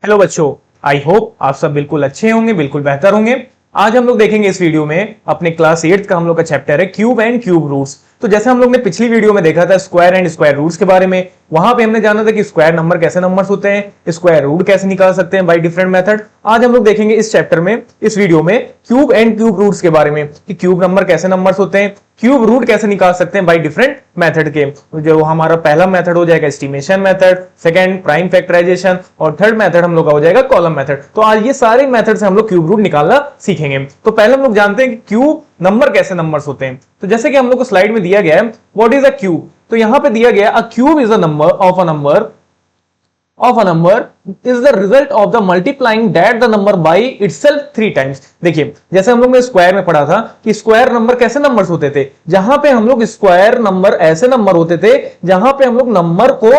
Hello बच्चों, I hope आप सब बिल्कुल अच्छे होंगे, बिल्कुल बेहतर होंगे। आज हम लोग देखेंगे इस वीडियो में अपने क्लास 8 का हम लोग का चैप्टर है क्यूब एंड क्यूब रूट्स। तो जैसे हम लोग ने पिछली वीडियो में देखा था स्क्वायर एंड स्क्वायर रूट्स के बारे में, वहां पे हमने जाना था कि स्क्वायर नंबर कैसे नंबर्स होते हैं, स्क्वायर रूट कैसे निकाल सकते हैं बाय डिफरेंट मेथड। आज हम लोग देखेंगे इस चैप्टर में, इस वीडियो में क्यूब एंड क्यूब रूट्स के बारे में कि क्यूब नंबर कैसे नंबर्स होते हैं, क्यूब रूट कैसे निकाल सकते हैं बाय डिफरेंट मेथड के। जो हमारा पहला मेथड हो जाएगा estimation method, second prime factorization और थर्ड मेथड हम लोग का हो जाएगा कॉलम मेथड। तो आज ये सारे मेथड से हम लोग क्यूब रूट निकालना सीखेंगे। तो पहले हम लोग जानते हैं कि क्यूब नंबर कैसे नंबर्स होते हैं। तो जैसे कि हम लोग को स्लाइड में दिया गया है व्हाट इज अ क्यूब, तो यहां पे दिया गया अ cube is a number of a number is the result of the multiplying that the number by itself 3 times। देखिए जैसे हम लोग ने स्क्वायर में पढ़ा था कि स्क्वायर नंबर कैसे नंबर्स होते थे, जहां पे हम लोग स्क्वायर नंबर ऐसे नंबर होते थे जहां पे हम लोग नंबर को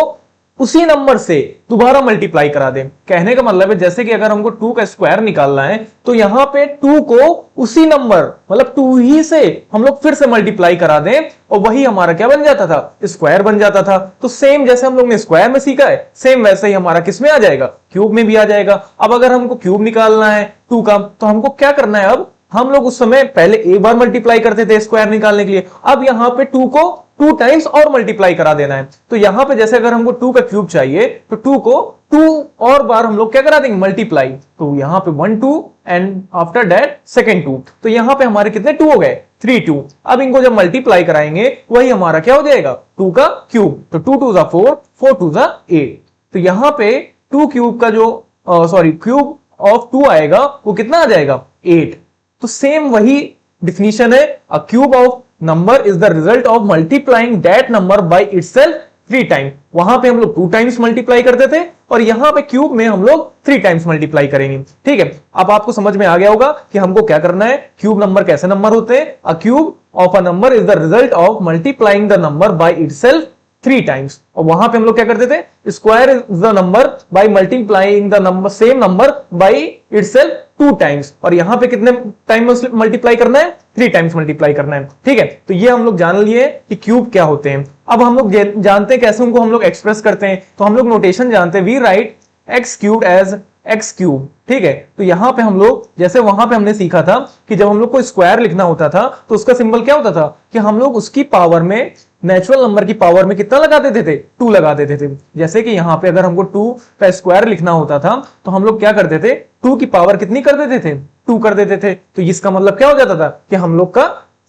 उसी नंबर से दोबारा मल्टीप्लाई करा दें। कहने का मतलब है जैसे कि अगर हमको 2 का स्क्वायर निकालना है तो यहां पे 2 को उसी नंबर मतलब 2 ही से हम लोग फिर से मल्टीप्लाई करा दें और वही हमारा क्या बन जाता था, स्क्वायर बन जाता था। तो सेम जैसे हम लोग ने स्क्वायर में सीखा है सेम वैसे ही हमारा किस में आ जाएगा, क्यूब में भी आ जाएगा। अब अगर हमको क्यूब निकालना है 2 का तो हमको क्या करना है, अब हम लोग उस समय पहले एक बार मल्टीप्लाई करते थे स्क्वायर निकालने के लिए, अब यहां पे 2 को 2 टाइम्स और मल्टीप्लाई करा देना है। तो यहां पे जैसे अगर हमको 2 का क्यूब चाहिए तो 2 को 2 और बार हम लोग क्या करा देंगे, मल्टीप्लाई। तो यहां पे 1 2 एंड आफ्टर दैट सेकंड 2, तो यहां पे हमारे कितने 2 हो गए, 3 2। अब इनको जब मल्टीप्लाई कराएंगे वही हमारा क्या हो जाएगा, 2 का क्यूब। तो 2 2 4, 4 2 8। तो यहां पे 2 क्यूब का जो क्यूब ऑफ 2 आएगा वो कितना आ जाएगा, 8। तो सेम वही डिफिनीशन है, अ cube of number is the result of multiplying that number by itself 3 time. वहां पे हम लोग 2 टाइम्स मल्टीप्लाई करते थे और यहां पे क्यूब में हम लोग 3 टाइम्स मल्टीप्लाई करेंगे। ठीक है, अब आपको समझ में आ गया होगा कि हमको क्या करना है, क्यूब नंबर कैसे नंबर होते हैं। अ cube of a number is the result of multiplying the number by itself 3 times. और वहां पे हम लोग क्या करते थे, square is the number by multiplying the number same number by itself 2 times. और यहां पे कितने टाइम मल्टीप्लाई करना है, 3 टाइम्स मल्टीप्लाई करना है। ठीक है, तो ये हम लोग जान लिए कि क्यूब क्या होते हैं। अब हम लोग जानते हैं कैसे उनको हम लोग एक्सप्रेस करते हैं। तो हम लोग नोटेशन जानते हैं, we write X cube as X cube. ठीक है, तो यहां पे हम लोग जैसे वहां पे हमने सीखा था कि जब हम लोग को स्क्वायर लिखना होता था तो उसका सिंबल क्या होता था कि हम लोग उसकी पावर में, नेचुरल नंबर की पावर में कितना लगा देते थे, 2 लगा देते थे। जैसे कि यहां पे अगर हमको 2 का स्क्वायर लिखना होता था तो हम लोग क्या करते थे, 2 की पावर कितनी कर देते थे, 2 कर देते थे। तो इसका मतलब क्या हो जाता था कि हम लोग का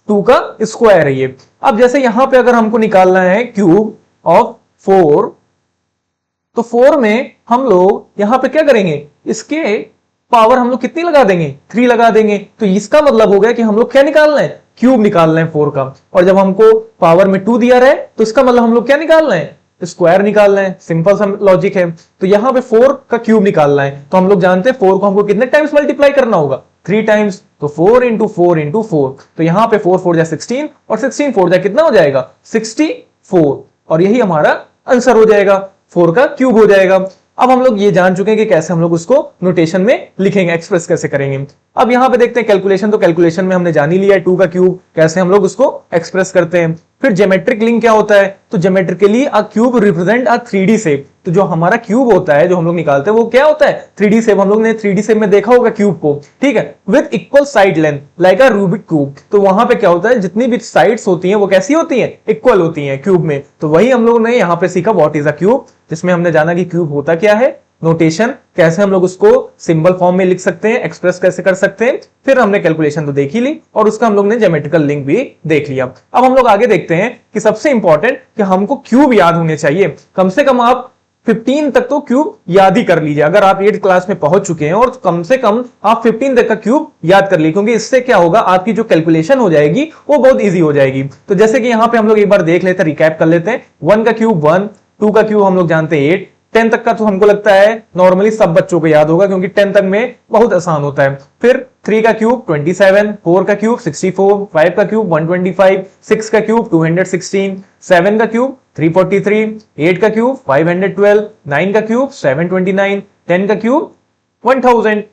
2 का स्क्वायर है ये। अब जैसे यहां पे अगर हमको निकालना है क्यूब ऑफ 4, तो 4 में हम लोग यहां पे क्या करेंगे, इसके पावर हम लोग कितनी लगा देंगे, 3 लगा देंगे। तो इसका मतलब हो गया कि हम लोग क्या निकालना है, क्यूब निकालना है 4 का। और जब हमको पावर में 2 दिया रहे तो इसका मतलब हम लोग क्या निकालना है, स्क्वायर निकालना है। सिंपल सा लॉजिक है। तो यहां पे 4 का क्यूब निकालना है तो हम लोग जानते हैं 4 को हमको कितने टाइम्स मल्टीप्लाई करना होगा, 3 टाइम्स। तो 4 इंटू 4 इंटू 4, तो यहां पे 4 4 जा 16 और 16 4 जा कितना हो जाएगा, 64। और यही हमारा आंसर हो जाएगा, 4 का क्यूब हो जाएगा। अब हम लोग ये जान चुके हैं कि कैसे हम लोग उसको नोटेशन में लिखेंगे, एक्सप्रेस कैसे करेंगे। अब यहां पे देखते हैं कैलकुलेशन। तो कैलकुलेशन में हमने जान ही लिया है 2 का क्यूब कैसे हम लोग उसको एक्सप्रेस करते हैं। फिर ज्योमेट्रिक लिंक क्या होता है, तो geometrically a cube represent a 3D shape. तो जो हमारा क्यूब होता है जो हम लोग निकालते हैं वो क्या होता है, 3D शेप। हम लोग ने 3D शेप में देखा होगा क्यूब को। ठीक है, with equal side length like a Rubik cube. तो वहां पे क्या होता है, जितनी भी साइड्स होती हैं वो कैसी होती हैं, इक्वल होती हैं क्यूब में। तो वही हम लोग ने यहां पे सीखा व्हाट इज अ क्यूब, जिसमें हमने जाना कि क्यूब होता क्या है, नोटेशन कैसे हम लोग उसको सिंबल फॉर्म में लिख सकते हैं, एक्सप्रेस कैसे कर सकते हैं। फिर हमने कैलकुलेशन तो देख ही ली और उसका हम लोग ने ज्योमेट्रिकल लिंक भी देख लिया। अब हम लोग आगे देखते हैं कि सबसे इंपॉर्टेंट कि हमको क्यूब याद होने चाहिए। कम से कम आप 15 तक तो क्यूब याद ही कर लीजिए। अगर आप 8th क्लास में पहुंच चुके हैं और कम से कम आप 15 तक का क्यूब याद कर लीजिए, क्योंकि इससे क्या होगा, आपकी जो कैलकुलेशन हो जाएगी वो बहुत इजी हो जाएगी। तो जैसे कि यहां पे हम लोग एक बार देख लेते हैं, रिकैप कर लेते हैं। 1 का क्यूब 1, 2 का क्यूब हम लोग जानते हैं 8, 10 तक का तो हमको लगता है नॉर्मली सब बच्चों को याद होगा क्योंकि 10 तक में बहुत आसान होता है। फिर 3 का क्यूब 27, 4 का क्यूब 64, 5 का क्यूब 125, 6 का क्यूब 216, 7 का क्यूब 343, 8 का क्यूब 512, 9 का क्यूब 729, 10 का क्यूब 1000,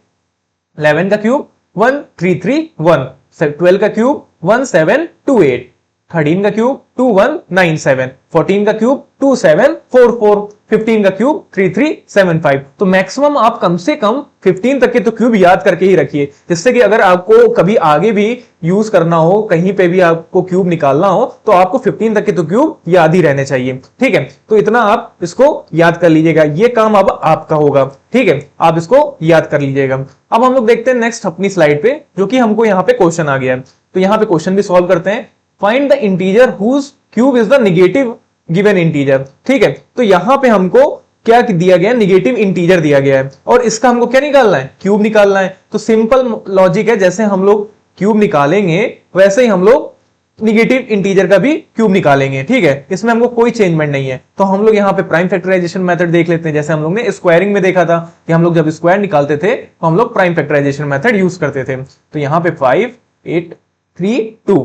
11 का क्यूब 1331, 12 का क्यूब 1728, 13 का क्यूब 2197, 14 का क्यूब 2744, 15 का क्यूब 3375। तो मैक्सिमम आप कम से कम 15 तक के तो क्यूब याद करके ही रखिए, जिससे कि अगर आपको कभी आगे भी यूज करना हो, कहीं पे भी आपको क्यूब निकालना हो, तो आपको 15 तक के तो क्यूब याद ही रहने चाहिए। ठीक है, तो इतना आप इसको याद कर लीजिएगा, ये काम अब आपका होगा। ठीक है, आप इसको याद कर लीजिएगा। अब हम लोग देखते हैं नेक्स्ट अपनी स्लाइड पे, जो कि हमको यहाँ पे क्वेश्चन आ गया है। तो यहाँ पे क्वेश्चन भी सॉल्व करते हैं। Find the integer whose cube is the negative given integer. ठीक है, तो यहां पे हमको क्या दिया गया है, नेगेटिव इंटीजर दिया गया है, और इसका हमको क्या निकालना है, क्यूब निकालना है। तो सिंपल लॉजिक है, जैसे हम लोग क्यूब निकालेंगे वैसे ही हम लोग नेगेटिव इंटीजर का भी क्यूब निकालेंगे। ठीक है, इसमें हमको कोई चेंजमेंट नहीं है। तो हम लोग यहाँ पे प्राइम फैक्टराइजेशन मेथड देख लेते हैं। जैसे हम लोग ने स्क्वायरिंग में देखा था कि हम लोग जब स्क्वायर निकालते थे तो हम लोग प्राइम फैक्टराइजेशन मेथड यूज करते थे। तो यहाँ पे 5 8 3 2,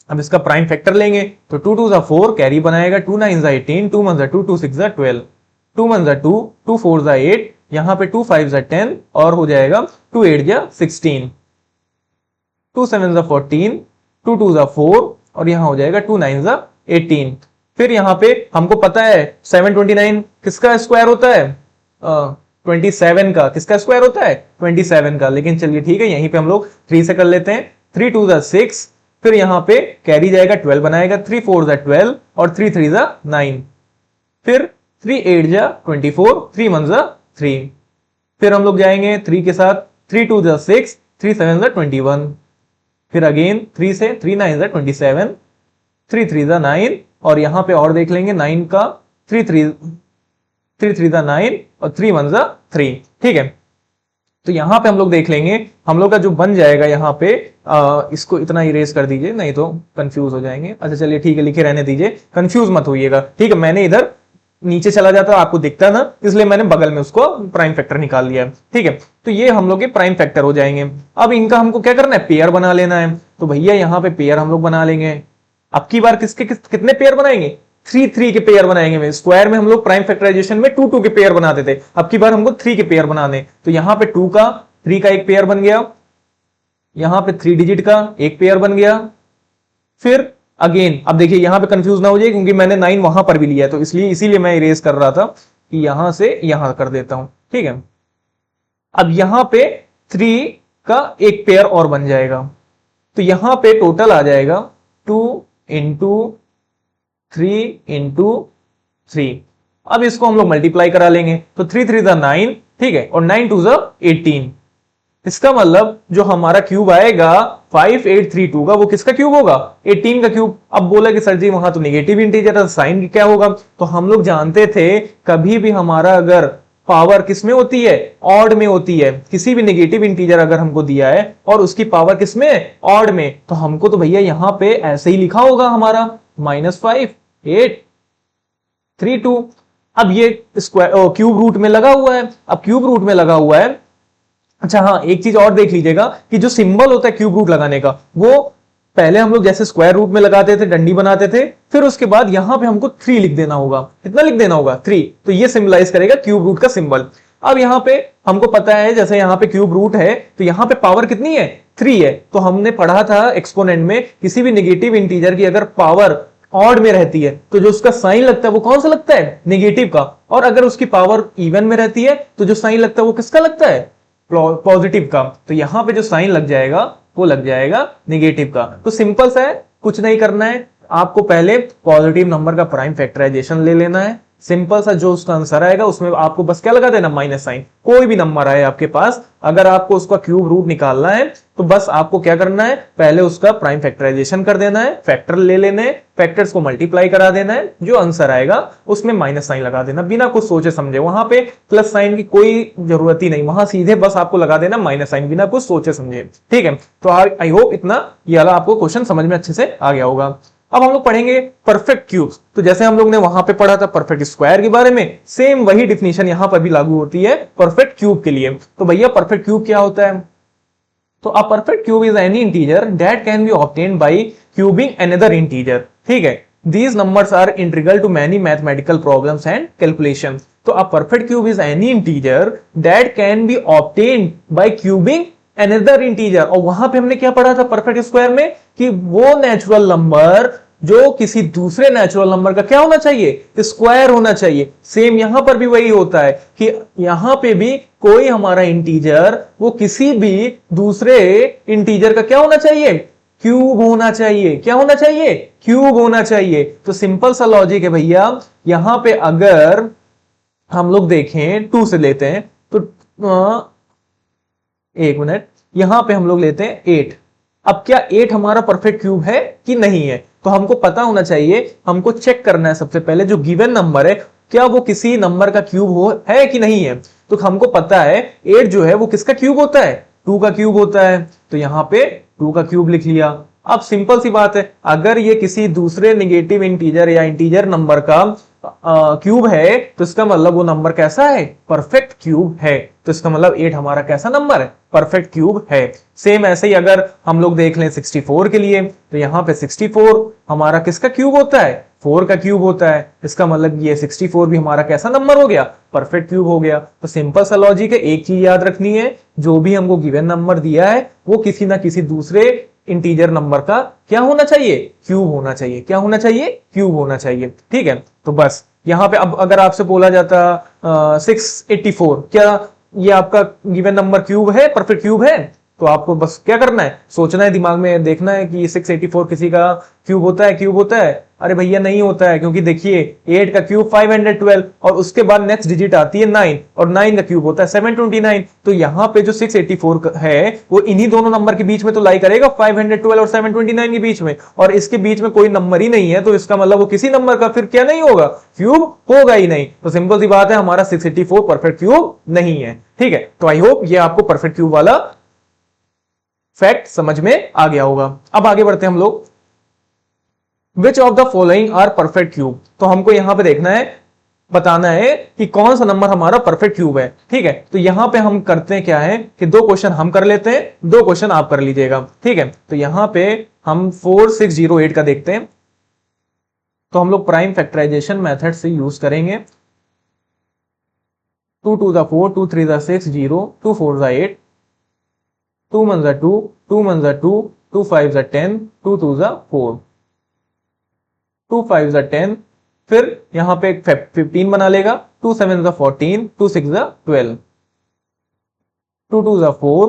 अब इसका प्राइम फैक्टर लेंगे तो 2 2 4 कैरी बनाएगा, 2 9 18, 2 1 2, 2 6 12, 2 1 2, 2 4 8, यहां पे 2 5 10 और हो जाएगा 2 8 16, 2 7 14, 2 2 4 और यहां हो जाएगा 2 9 18। फिर यहां पे हमको पता है 729 किसका स्क्वायर होता है, 27 का। किसका स्क्वायर होता है, 27 का। लेकिन चलिए ठीक है, यहीं पे हम लोग 3 से कर लेते हैं। 3 2 6, फिर यहां पे कैरी जाएगा 12 बनाएगा, 3 4 12 और 3 3 9, फिर 3 8 24, 3 1 3, फिर हम लोग जाएंगे 3 के साथ, 3 2 6, 3 7 21, फिर अगेन 3 से, 3 9 27, 3 3 9 और यहां पे और देख लेंगे 9 का, 3 3 9 और 3 1 3। ठीक है, तो यहां पे हम लोग देख लेंगे हम लोग का जो बन जाएगा यहाँ पे, इसको इतना इरेज कर दीजिए, नहीं तो कंफ्यूज हो जाएंगे। अच्छा चलिए ठीक है, लिखे रहने दीजिए, कंफ्यूज मत होइएगा। ठीक है, मैंने इधर नीचे चला जाता आपको दिखता ना, इसलिए मैंने बगल में उसको प्राइम फैक्टर निकाल लिया। ठीक है, तो ये हम लोग के प्राइम फैक्टर हो जाएंगे। अब इनका हमको क्या करना है, पेयर बना लेना है। तो भैया यहाँ पे पेयर हम लोग बना लेंगे। अब की बार कितने पेयर बनाएंगे, 3 3 के पेयर बनाएंगे। स्क्वायर में हम लोग प्राइम फैक्टराइजेशन में 2 2 के पेयर बनाते थे, अब की बार हमको 3 के पेयर बनाने। तो यहां पे 2 का 3 का एक पेयर बन गया, यहां पे 3 डिजिट का एक पेयर बन गया। फिर अगेन अब देखिए यहां पे कंफ्यूज ना हो जाए, क्योंकि मैंने 9 वहां पर भी लिया है, तो इसीलिए मैं इरेज कर रहा था कि यहां से यहां कर देता हूं। ठीक है, अब यहां पे 3 का एक पेयर और बन जाएगा, तो यहां पे टोटल आ जाएगा 2 इंटू 3 इंटू 3। अब इसको हम लोग मल्टीप्लाई करा लेंगे, तो 3 3 9, ठीक है, और 9 2 18। इसका मतलब जो हमारा क्यूब आएगा 5832 का, वो किसका क्यूब होगा, 18 का क्यूब। अब बोला कि सर जी वहां तो नेगेटिव इंटीजर है, साइन क्या होगा। तो हम लोग जानते थे कभी भी हमारा अगर पावर किस में होती है, ऑड में होती है। किसी भी नेगेटिव इंटीजर अगर हमको दिया है और उसकी पावर किस में, ऑड में, तो हमको तो भैया यहां पे ऐसे ही लिखा होगा हमारा -5 8 3 2। अब ये स्क्वायर क्यूब रूट में लगा हुआ है, अब क्यूब रूट में लगा हुआ है। अच्छा हाँ, एक चीज और देख लीजिएगा कि जो सिंबल होता है क्यूब रूट लगाने का, वो पहले हम लोग जैसे स्क्वायर रूट में लगाते थे, डंडी बनाते थे, फिर उसके बाद यहां पे हमको 3 लिख देना होगा। कितना लिख देना होगा, 3। तो ये सिंबलाइज करेगा क्यूब रूट का सिंबल। अब यहां पे हमको पता है जैसे यहां पे क्यूब रूट है, तो यहां पे पावर कितनी है, 3 है। तो हमने पढ़ा था एक्सपोनेंट में, किसी भी नेगेटिव इंटीजर की अगर पावर ऑड में रहती है तो जो उसका साइन लगता है वो कौन सा लगता है, नेगेटिव का। और अगर उसकी पावर इवन में रहती है तो जो साइन लगता है वो किसका लगता है, पॉजिटिव का। तो यहां पे जो साइन लग जाएगा वो लग जाएगा नेगेटिव का। तो सिंपल सा है, कुछ नहीं करना है, आपको पहले पॉजिटिव नंबर का प्राइम फैक्टराइजेशन ले लेना है। सिंपल सा जो उसका आंसर आएगा उसमें आपको बस क्या लगा देना, माइनस साइन। कोई भी नंबर आए आपके पास, अगर आपको उसका क्यूब रूट निकालना है तो बस आपको क्या करना है, पहले उसका प्राइम फैक्टराइजेशन कर देना है, फैक्टर ले लेने, फैक्टर्स को मल्टीप्लाई करा देना है, जो आंसर आएगा उसमें माइनस साइन लगा देना, बिना कुछ सोचे समझे। वहां पे प्लस साइन की कोई जरूरत ही नहीं, वहां सीधे बस आपको लगा देना माइनस साइन, बिना कुछ सोचे समझे। ठीक है, तो आई होप इतना ये वाला आपको क्वेश्चन समझ में अच्छे से आ गया होगा। अब हम लोग पढ़ेंगे परफेक्ट क्यूब्स। तो जैसे हम लोग ने वहां पे पढ़ा था परफेक्ट स्क्वायर के बारे में, सेम वही डिफिनेशन यहां पर भी लागू होती है परफेक्ट क्यूब के लिए। तो भैया परफेक्ट क्यूब क्या होता है, तो अ perfect cube is any integer that can be obtained by cubing another integer. ठीक है, these numbers are integral to many mathematical problems and calculations. तो a perfect cube is any integer that can be obtained by cubing another integer. और वहां पे हमने क्या पढ़ा था परफेक्ट स्क्वायर में, कि वो नेचुरल नंबर जो किसी दूसरे नेचुरल नंबर का क्या होना चाहिए, स्क्वायर होना चाहिए। सेम यहां पर भी वही होता है कि यहां पे भी कोई हमारा इंटीजर वो किसी भी दूसरे इंटीजर का क्या होना चाहिए, क्यूब होना चाहिए। क्या होना चाहिए, क्यूब होना चाहिए। तो सिंपल सा लॉजिक है भैया। यहां पे अगर हम लोग देखें 2 से लेते हैं तो एक मिनट, यहां पे हम लोग लेते हैं 8। अब क्या 8 हमारा परफेक्ट क्यूब है कि नहीं है, तो हमको पता होना चाहिए, हमको चेक करना है सबसे पहले जो गिवन नंबर है क्या वो किसी नंबर का क्यूब हो है कि नहीं है। तो हमको पता है 8 जो है वो किसका क्यूब होता है, 2 का क्यूब होता है। तो यहां पे 2 का क्यूब लिख लिया। अब सिंपल सी बात है, अगर ये किसी दूसरे नेगेटिव इंटीजर या इंटीजर नंबर का क्यूब है तो इसका मतलब वो नंबर कैसा है, परफेक्ट क्यूब है। तो इसका मतलब 8 हमारा कैसा नंबर है, परफेक्ट क्यूब है। सेम ऐसे ही अगर हम लोग देख लें 64 के लिए, तो यहां पे 64 हमारा किसका क्यूब होता है, 4 का क्यूब होता है। इसका मतलब ये 64 भी हमारा कैसा नंबर हो गया, परफेक्ट क्यूब हो गया। तो सिंपल सा लॉजिक है, एक चीज याद रखनी है, जो भी हमको गिवन नंबर दिया है वो किसी ना किसी दूसरे इंटीजर नंबर का क्या होना चाहिए, क्यूब होना चाहिए। क्या होना चाहिए, क्यूब होना चाहिए। ठीक है, तो बस यहां पे अब अगर आपसे बोला जाता 684 क्या ये आपका गिवन नंबर क्यूब है, परफेक्ट क्यूब है, तो आपको बस क्या करना है, सोचना है, दिमाग में देखना है कि 684 किसी का क्यूब होता है, क्यूब होता है। अरे भैया नहीं होता है, क्योंकि देखिए 8 का क्यूब 512 और उसके बाद नेक्स्ट डिजिट आती है 9 और 9 का क्यूब होता है 729। तो यहां पे जो 684 है वो इन्हीं दोनों नंबर के बीच में तो लाई करेगा, 512 और 729 के बीच में, और इसके बीच में कोई नंबर ही नहीं है। तो इसका मतलब वो किसी नंबर का फिर क्या नहीं होगा, क्यूब होगा ही नहीं। तो सिंपल सी बात है, हमारा 684 परफेक्ट क्यूब नहीं है। ठीक है, तो आई होप ये आपको परफेक्ट क्यूब वाला फैक्ट समझ में आ गया होगा। अब आगे बढ़ते हैं हम लोग, which of the following are perfect cube. तो हमको यहां पे देखना है, बताना है कि कौन सा नंबर हमारा परफेक्ट क्यूब है। ठीक है, तो यहां पे हम करते हैं क्या है कि 2 क्वेश्चन हम कर लेते हैं, 2 क्वेश्चन आप कर लीजिएगा। ठीक है, तो यहां पे हम 4608 का देखते हैं। तो हम लोग प्राइम फैक्टराइजेशन मेथड से यूज करेंगे। 2 2 the 4, 2 3 the 6, 0, 2 4 the 8, 2 1 the 2, 2 1 the 2, 2 5 the 10, 2 2 the 4, 2 5 the 10, फिर यहां पे 15 बना लेगा, 2 7 the 14, 2 6 the 12, 2 2 the 4,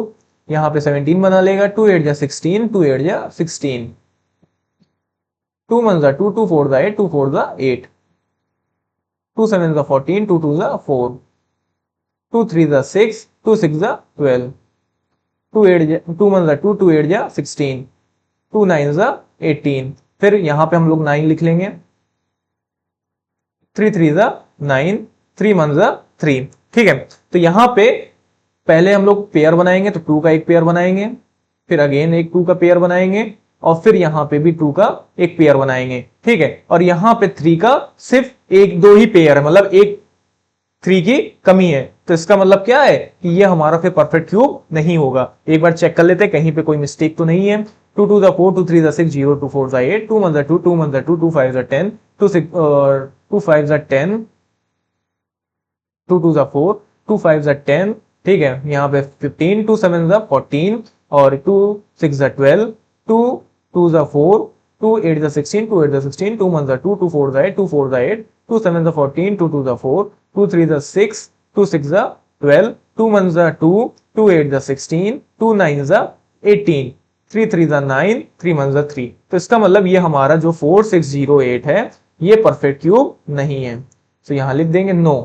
यहां पे 17 बना लेगा, 2 8 the 16, 2 8 the 16, 2 1 the 2, 2 4 the 8, 2 4 the 8, 2 7 the 14, 2 2 the 4, 2 3 the 6, 2 6 the 12, 2 1 the 2, 2 8 the 16, 2 9 the 18, फिर यहां पे हम लोग 9 लिख लेंगे, 3 3 the 9, 3 1 the 3। ठीक है, तो यहां पे पहले हम लोग पेयर बनाएंगे, तो 2 का एक पेयर बनाएंगे, फिर अगेन एक 2 का पेयर बनाएंगे, और फिर यहां पे भी 2 का एक पेयर बनाएंगे। ठीक है, और यहां पे 3 का सिर्फ एक 2 ही पेयर है, मतलब एक 3 की कमी है। तो इसका मतलब क्या है कि ये हमारा फिर परफेक्ट क्यूब नहीं होगा। एक बार चेक कर लेते हैं कहीं पे कोई मिस्टेक तो नहीं है। 2 2 the 4, 2 3 the 6, 0, 2 4 the 8, 2 1 the 2, 2 1 the 2, 2 5 the 10, 2 6 2 5 the 10, 2 2 the 4, 2 5 the 10। ठीक है, यहाँ पे 15, 2 7 the 14 और 2 6 the 12, 2 2 the 4, 2 8 the 16, 2 8 the 16, 2 1 the 2, 2 4 the 8, 2 4 the 8, 2 7 the 14, 2 2 the 4, 2 3 the 6, 2 6 the 12, 2 1 the 2, 2 8 the 16, 2 9 the 18, 3 3 the 9, 3 1 the 3। तो इसका मतलब ये हमारा जो 4608 है ये परफेक्ट क्यूब नहीं है। तो यहां लिख देंगे no,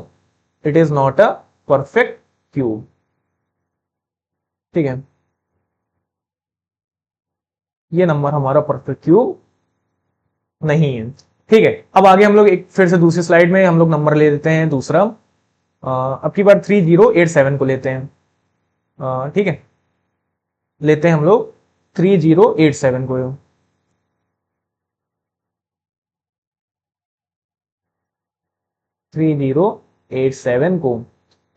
it is not a perfect cube. ठीक है, ये नंबर हमारा परफेक्ट क्यूब नहीं है। ठीक है, अब आगे हम लोग एक फिर से दूसरी स्लाइड में हम लोग नंबर ले लेते हैं दूसरा, अब की बार 3087 को लेते हैं। ठीक है, लेते हैं हम लोग 3087 को। 3087 को,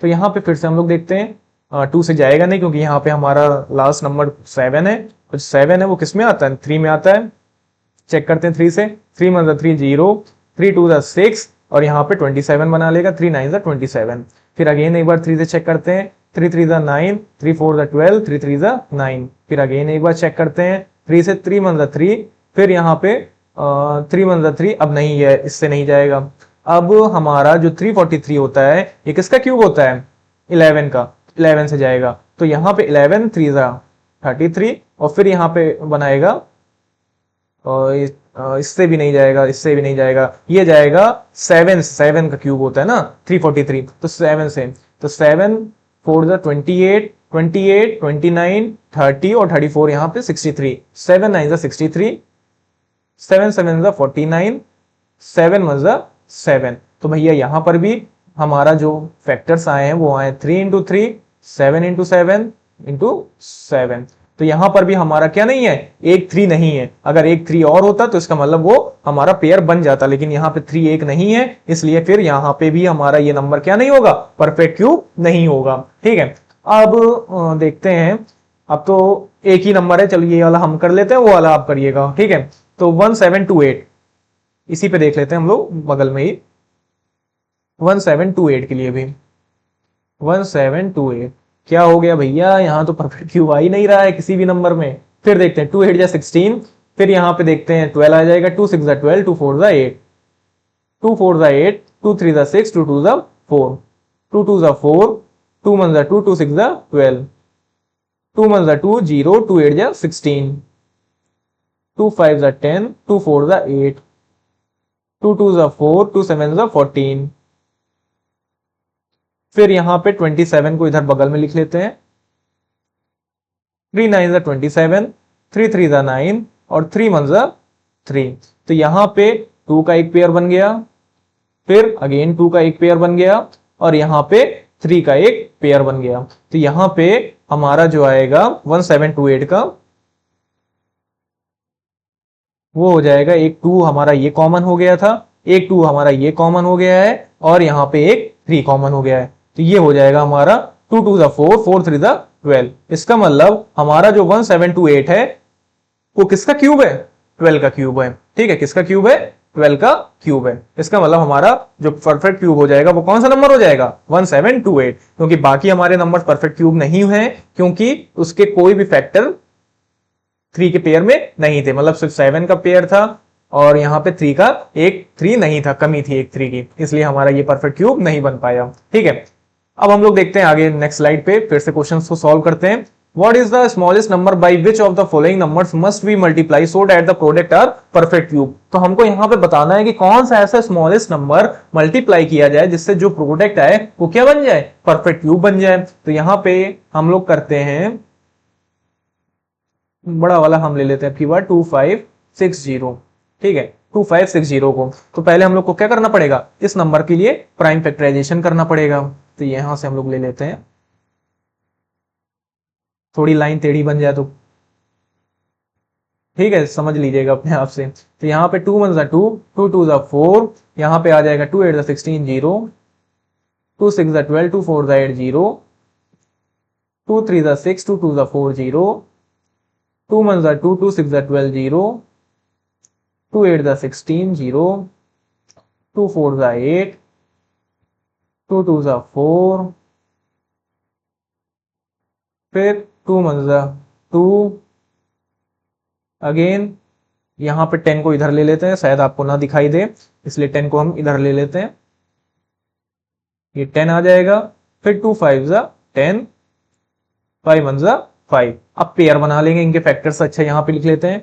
तो यहां पे फिर से हम लोग देखते हैं 2 से जाएगा नहीं, क्योंकि यहां पे हमारा लास्ट नंबर 7 है, तो 7 है वो किस में आता है, 3 में आता है। चेक करते हैं 3 से, 3 1 3 0, 3 2 6 और यहाँ पे 27 बना लेगा, 3 9 27। फिर अगेन एक बार 3 से चेक करते हैं, 3 3 9, 3 4 12, 3 3 9। फिर अगेन एक बार चेक करते हैं 3 से, 3 1 3, फिर यहाँ पे 3 वन 3, अब नहीं है, इससे नहीं जाएगा। अब हमारा जो 343 होता है ये किसका क्यूब होता है? 11 का, 11 से जाएगा। तो यहाँ पे 11 3 33, और फिर यहाँ पे बनाएगा, और इससे भी नहीं जाएगा, इससे भी नहीं जाएगा, ये जाएगा 7 का क्यूब होता है ना 343, तो 7 से, तो 7 4 28, 28 29 30 और 34 यहाँ पे 63, 7 9 63, 7 7 49, 7 1 7। तो भैया यहाँ पर भी हमारा जो फैक्टर्स आए हैं वो आए 3 इंटू 3, 7 इंटू 7 इंटू 7। तो यहां पर भी हमारा क्या नहीं है, एक 3 नहीं है। अगर एक 3 और होता तो इसका मतलब वो हमारा पेयर बन जाता, लेकिन यहाँ पे 3 एक नहीं है, इसलिए फिर यहाँ पे भी हमारा ये नंबर क्या नहीं होगा, परफेक्ट क्यूब नहीं होगा। ठीक है, अब देखते हैं। अब तो एक ही नंबर है, चलिए ये वाला हम कर लेते हैं, वो वाला आप करिएगा। ठीक है, तो 1728 इसी पे देख लेते हैं हम लोग बगल में ही, 1728 के लिए भी 1728 क्या हो गया भैया, यहां तो परफेक्ट क्यूब आ ही नहीं रहा है किसी भी नंबर में। फिर देखते हैं 2 8 जा 16, फिर यहां पे देखते हैं 12 आ जाएगा, 2 6 जा 12, 2 4 जा 8, 2 4 जा 8, 2 3 जा 6, 2 2 जा 4, 2 2 जा 4, 2 1 जा 2, 2 6 जा 12, 2 1 जा 2 0, 2 8 जा 16, 2 5 जा 10, 2 4 जा 8, 2 2 जा 4, 2 7 जा 14। फिर यहां पे 27 को इधर बगल में लिख लेते हैं, 3 9 जा 27, 3 3 जा 9 और 3 1 जा 3। तो यहां पे 2 का एक पेयर बन गया, फिर अगेन 2 का एक पेयर बन गया, और यहां पे 3 का एक पेयर बन गया। तो यहां पे हमारा जो आएगा 1728 का वो हो जाएगा, एक 2 हमारा ये कॉमन हो गया था, एक 2 हमारा ये कॉमन हो गया है, और यहां पे एक 3 कॉमन हो गया है। तो ये हो जाएगा हमारा 2 2 जा 4, 4 3 जा 12। इसका मतलब हमारा जो 1728 है वो किसका क्यूब है, 12 का क्यूब है। ठीक है, किसका क्यूब है, 12 का क्यूब है। इसका मतलब हमारा जो परफेक्ट क्यूब हो जाएगा वो कौन सा नंबर हो जाएगा, 1728, क्योंकि बाकी हमारे नंबर परफेक्ट क्यूब नहीं है, क्योंकि उसके कोई भी फैक्टर 3 के पेयर में नहीं थे। मतलब सिर्फ 7 का पेयर था, और यहाँ पे 3 का एक 3 नहीं था, कमी थी एक 3 की, इसलिए हमारा ये परफेक्ट क्यूब नहीं बन पाया। ठीक है, अब हम लोग देखते हैं आगे नेक्स्ट स्लाइड पे, फिर से क्वेश्चंस को सॉल्व करते हैं। What is the smallest number by which of the following numbers must be multiplied so that the product are perfect cube? तो हमको यहाँ पे बताना है कि कौन सा ऐसा स्मॉलेस्ट नंबर मल्टीप्लाई किया जाए जिससे जो प्रोडक्ट आए वो क्या बन जाए, परफेक्ट क्यूब बन जाए। तो यहाँ पे हम लोग करते हैं, बड़ा वाला हम ले लेते हैं कीवर्ड 2560। ठीक है, 2560 को, तो पहले हम लोग को क्या करना पड़ेगा, इस नंबर के लिए प्राइम फैक्टराइजेशन करना पड़ेगा। तो यहां से हम लोग ले लेते हैं, थोड़ी लाइन टेढ़ी बन जाए तो ठीक है, समझ लीजिएगा अपने आप से। तो यहाँ पे 2 1 जा 2, 2 2 जा 4, यहाँ पे आ जाएगा 2 8 जा 16 0, 2 6 जा 12, 2 4 जा 8 0, 2 3 जा 6, 2 2 जा 4 0, 2 1 जा 2, 2 6 जा 12 0, 2 8 जा 16 0, 2 4 जा 8, 2 2 जा 4, फिर 2 1 जा 2, अगेन यहां पे 10 को इधर ले लेते हैं, शायद आपको ना दिखाई दे इसलिए 10 को हम इधर ले लेते हैं, ये 10 आ जाएगा। फिर 2 5 जा 10, 5 1 जा 5। अब पेयर बना लेंगे इनके फैक्टर्स। अच्छा यहाँ पे लिख लेते हैं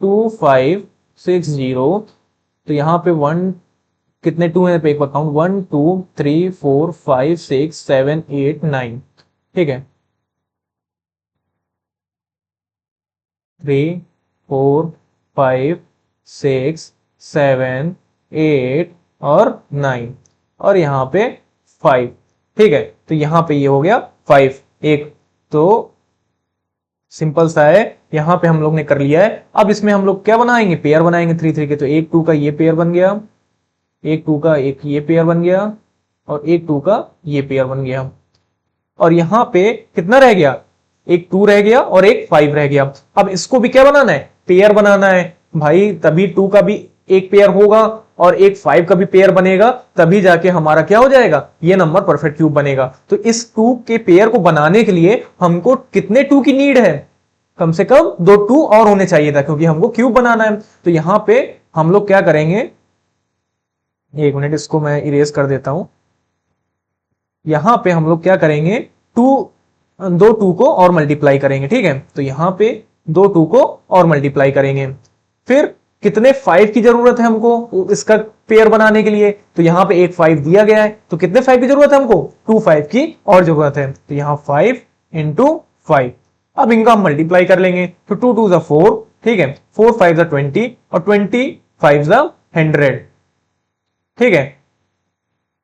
2 5 6 0, तो यहाँ पे 1 कितने 2 है, एक बार काउंट, 1 2 3 4 5 6 7 8 9। ठीक है, 3 4 5 6 7 8 और 9, और यहाँ पे 5। ठीक है, तो यहाँ पे ये हो गया 5 एक, तो सिंपल सा है, यहाँ पे हम लोग ने कर लिया है। अब इसमें हम लोग क्या बनाएंगे, पेयर बनाएंगे 3 3 के। तो एक 2 का ये पेयर बन गया, एक 2 का एक ये पेयर बन गया, और एक 2 का ये पेयर बन गया, और यहाँ पे कितना रह गया, एक 2 रह गया और एक 5 रह गया। अब इसको भी क्या बनाना है, पेयर बनाना है भाई, तभी 2 का भी एक पेयर होगा और एक 5 का भी पेयर बनेगा, तभी जाके हमारा क्या हो जाएगा, ये नंबर परफेक्ट क्यूब बनेगा। तो इस 2 के पेयर को बनाने के लिए हमको कितने 2 की नीड है, कम से कम 2 2 और होने चाहिए था, क्योंकि हमको क्यूब बनाना है। तो यहाँ पे हम लोग क्या करेंगे, एक मिनट इसको मैं इरेज कर देता हूं। यहां पे हम लोग क्या करेंगे, दो टू को और मल्टीप्लाई करेंगे, ठीक है। तो यहां पे दो टू को और मल्टीप्लाई करेंगे, फिर कितने 5 की जरूरत है हमको इसका पेयर बनाने के लिए, तो यहां पे एक 5 दिया गया है, तो कितने 5 की जरूरत है हमको, 2 5 की और जरूरत है। तो यहां 5 इंटू 5, अब इनका हम मल्टीप्लाई कर लेंगे, तो 2 2 4, ठीक है, 4 5 20 और 20 5 100, ठीक है।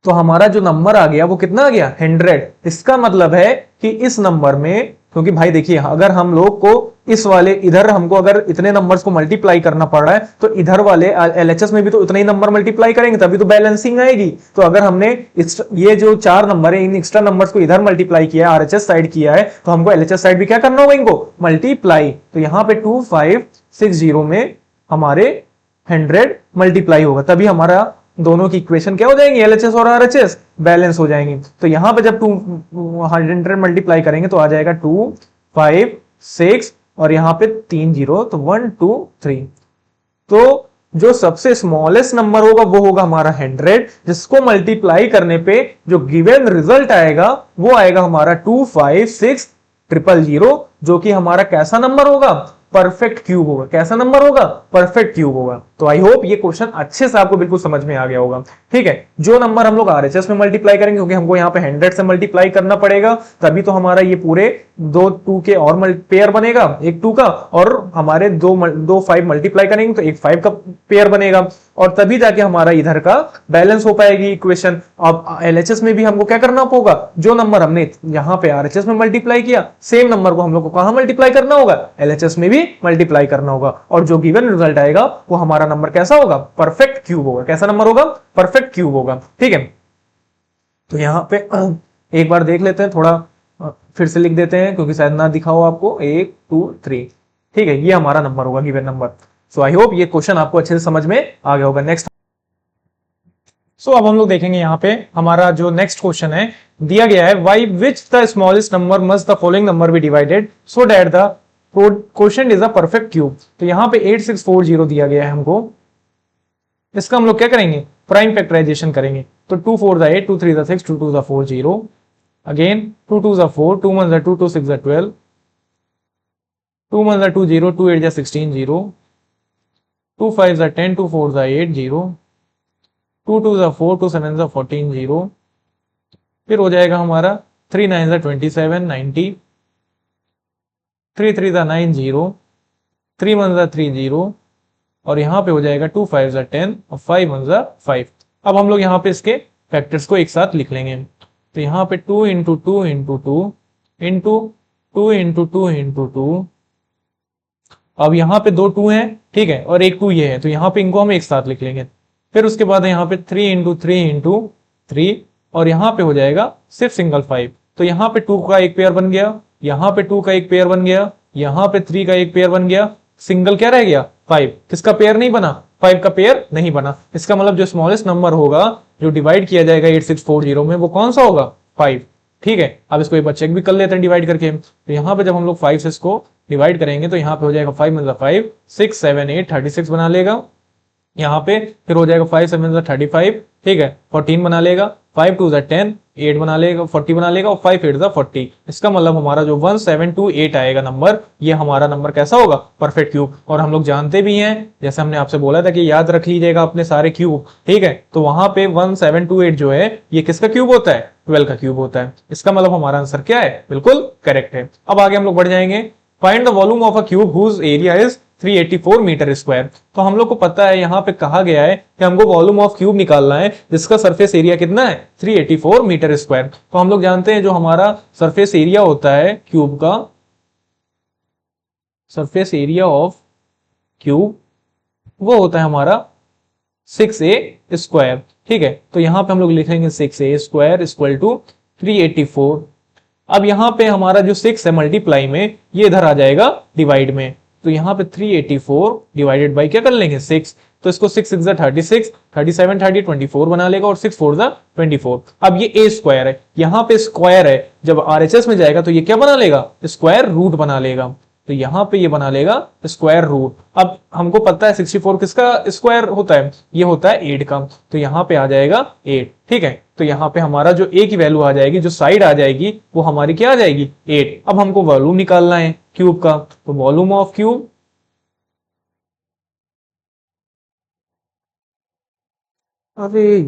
तो हमारा जो नंबर आ गया वो कितना आ गया, 100। इसका मतलब है कि इस नंबर में, क्योंकि भाई देखिए अगर हम लोग को इस वाले इधर हमको अगर इतने नंबर्स को मल्टीप्लाई करना पड़ रहा है, तो इधर वाले एलएचएस में भी तो उतने ही नंबर मल्टीप्लाई करेंगे, तभी तो बैलेंसिंग आएगी। तो अगर हमने ये जो 4 नंबर है इन एक्स्ट्रा नंबर्स को इधर मल्टीप्लाई किया है, आरएचएस साइड किया है, तो हमको एलएचएस साइड भी क्या करना होगा, इनको मल्टीप्लाई। तो यहां पे 2560 में हमारे 100 मल्टीप्लाई होगा, तभी हमारा दोनों की इक्वेशन क्या हो जाएंगी, एलएचएस और आरएचएस बैलेंस हो जाएंगी। तो यहां पे जब 200 मल्टीप्लाई करेंगे तो आ जाएगा 2 5 6 और यहां पे 3 0, तो 1 2 3। तो जो सबसे स्मॉलेस्ट नंबर होगा वो होगा हमारा 100, जिसको मल्टीप्लाई करने पे जो गिवन रिजल्ट आएगा वो आएगा हमारा 256000, जो कि हमारा कैसा नंबर होगा, परफेक्ट क्यूब होगा। कैसा नंबर होगा, परफेक्ट क्यूब होगा। तो आई होप ये क्वेश्चन अच्छे से आपको बिल्कुल समझ में आ गया होगा, ठीक है। जो नंबर हम लोग आरएचएस में मल्टीप्लाई करेंगे, क्योंकि हमको यहाँ पे 100 से मल्टीप्लाई करना पड़ेगा, तभी तो हमारा ये पूरे दो टू के और पेयर बनेगा, एक 2 का, और हमारे दो 5 मल्टीप्लाई करेंगे तो एक 5 का पेयर बनेगा, और तभी जाके हमारा इधर का बैलेंस हो पाएगी इक्वेशन। अब एलएचएस में भी हमको क्या करना होगा, जो नंबर हमने यहाँ पे आरएचएस में मल्टीप्लाई किया, सेम नंबर को हम लोग को कहां मल्टीप्लाई करना होगा, एलएचएस में भी मल्टीप्लाई करना होगा, और जो गिवन रिजल्ट आएगा वो हमारा नंबर कैसा होगा, परफेक्ट क्यूब होगा। कैसा नंबर होगा, परफेक्ट क्यूब होगा, ठीक है। तो यहां पे एक बार देख लेते हैं, थोड़ा फिर से लिख देते हैं क्योंकि शायद ना दिखा हो आपको, 1 2 3, ठीक है, ये हमारा नंबर होगा, given number. So I hope ये क्वेश्चन आपको अच्छे से समझ में आ गया होगा। नेक्स्ट अब हम लोग देखेंगे यहाँ पे हमारा जो नेक्स्ट क्वेश्चन है, दिया गया है by which the smallest number must the following number be divided so that the quotient is a perfect cube. तो यहाँ पे 8640 दिया गया है हमको, इसका हम लोग क्या करेंगे, प्राइम फैक्टराइजेशन करेंगे। तो 2 4 8, 2 3 6, 2 2 4 0, अगेन 2 2 4, 2 1 2, 2 6 12, 2 1 2 0, 2 8 16 0, 2 5 10, 2 4 8 0, 2 2 4, 2 7 14 0, फिर हो जाएगा हमारा 3 9 27 90, 3 3 9 0, 3 1 3 0, और यहां पे हो जाएगा 2 5 10 और 5 1 5। अब हम लोग यहाँ पे इसके फैक्टर्स को एक साथ लिख लेंगे। तो यहाँ पे 2 into 2 into 2 into 2 into 2 into 2, अब यहाँ पे 2 2 हैं, ठीक है, और एक 2 ये है, तो यहाँ पे इनको हम एक साथ लिख लेंगे। फिर उसके बाद यहाँ पे 3 इंटू 3 इंटू 3, और यहाँ पे हो जाएगा सिर्फ सिंगल 5। तो यहाँ पे 2 का एक पेयर बन गया, यहाँ पे 2 का एक पेयर बन गया, यहाँ पे 3 का एक पेयर बन गया, सिंगल क्या रह गया, 5। किसका पेयर नहीं बना, 5 का पेयर नहीं बना। इसका मतलब जो स्मॉलेस्ट नंबर होगा जो डिवाइड किया जाएगा 8640 में, वो कौन सा होगा, 5, ठीक है। अब इसको एक बार चेक भी कर लेते हैं डिवाइड करके। तो यहाँ पे जब हम लोग 5 से इसको डिवाइड करेंगे तो यहाँ पे हो जाएगा 5 मतलब 5, 6 7 8 36 बना लेगा। यहाँ पे फिर हो जाएगा 5 7 35, ठीक है, 14 बना लेगा, 5 2 10, 8 बना लेगा, 40 बना लेगा, और 5 8 40। इसका मतलब हमारा जो 1728 आएगा नंबर, ये हमारा नंबर कैसा होगा, परफेक्ट क्यूब। और हम लोग जानते भी हैं, जैसे हमने आपसे बोला था कि याद रख लीजिएगा अपने सारे क्यूब, ठीक है। तो वहां पे 1728 जो है ये किसका क्यूब होता है, 12 का क्यूब होता है। इसका मतलब हमारा आंसर क्या है, बिल्कुल करेक्ट है। अब आगे हम लोग बढ़ जाएंगे, find the volume of a cube whose area is 384 metre square. तो हम लोग को पता है यहाँ पे कहा गया है कि हमको वॉल्यूम ऑफ क्यूब निकालना है जिसका सरफेस एरिया कितना है, 384 मीटर स्क्वायर। तो हम लोग जानते हैं जो हमारा सरफेस एरिया होता है क्यूब का, सरफेस एरिया ऑफ क्यूब वो होता है हमारा 6a स्क्वायर, ठीक है। तो यहाँ पे हम लोग लिखेंगे 6a स्क्वायर इक्वल टू 384। अब यहाँ पे हमारा जो 6 है मल्टीप्लाई में, ये इधर आ जाएगा डिवाइड में। तो यहाँ पे 384 डिवाइडेड बाई क्या कर लेंगे, 6। तो इसको 6 6 36, 37 30 24 बना लेगा, और 6 4 24। अब ये a स्क्वायर है, यहाँ पे स्क्वायर है, जब आरएचएस में जाएगा तो ये क्या बना लेगा, स्क्वायर रूट बना लेगा। तो यहाँ पे ये बना लेगा स्क्वायर रूट। अब हमको पता है 64 किसका स्क्वायर होता है, ये होता है 8 का, तो यहाँ पे आ जाएगा 8। ठीक है, तो यहाँ पे हमारा जो a की वैल्यू आ जाएगी, जो साइड आ जाएगी वो हमारी क्या आ जाएगी 8। अब हमको वॉल्यूम निकालना है क्यूब का, तो वॉल्यूम ऑफ क्यूब अरे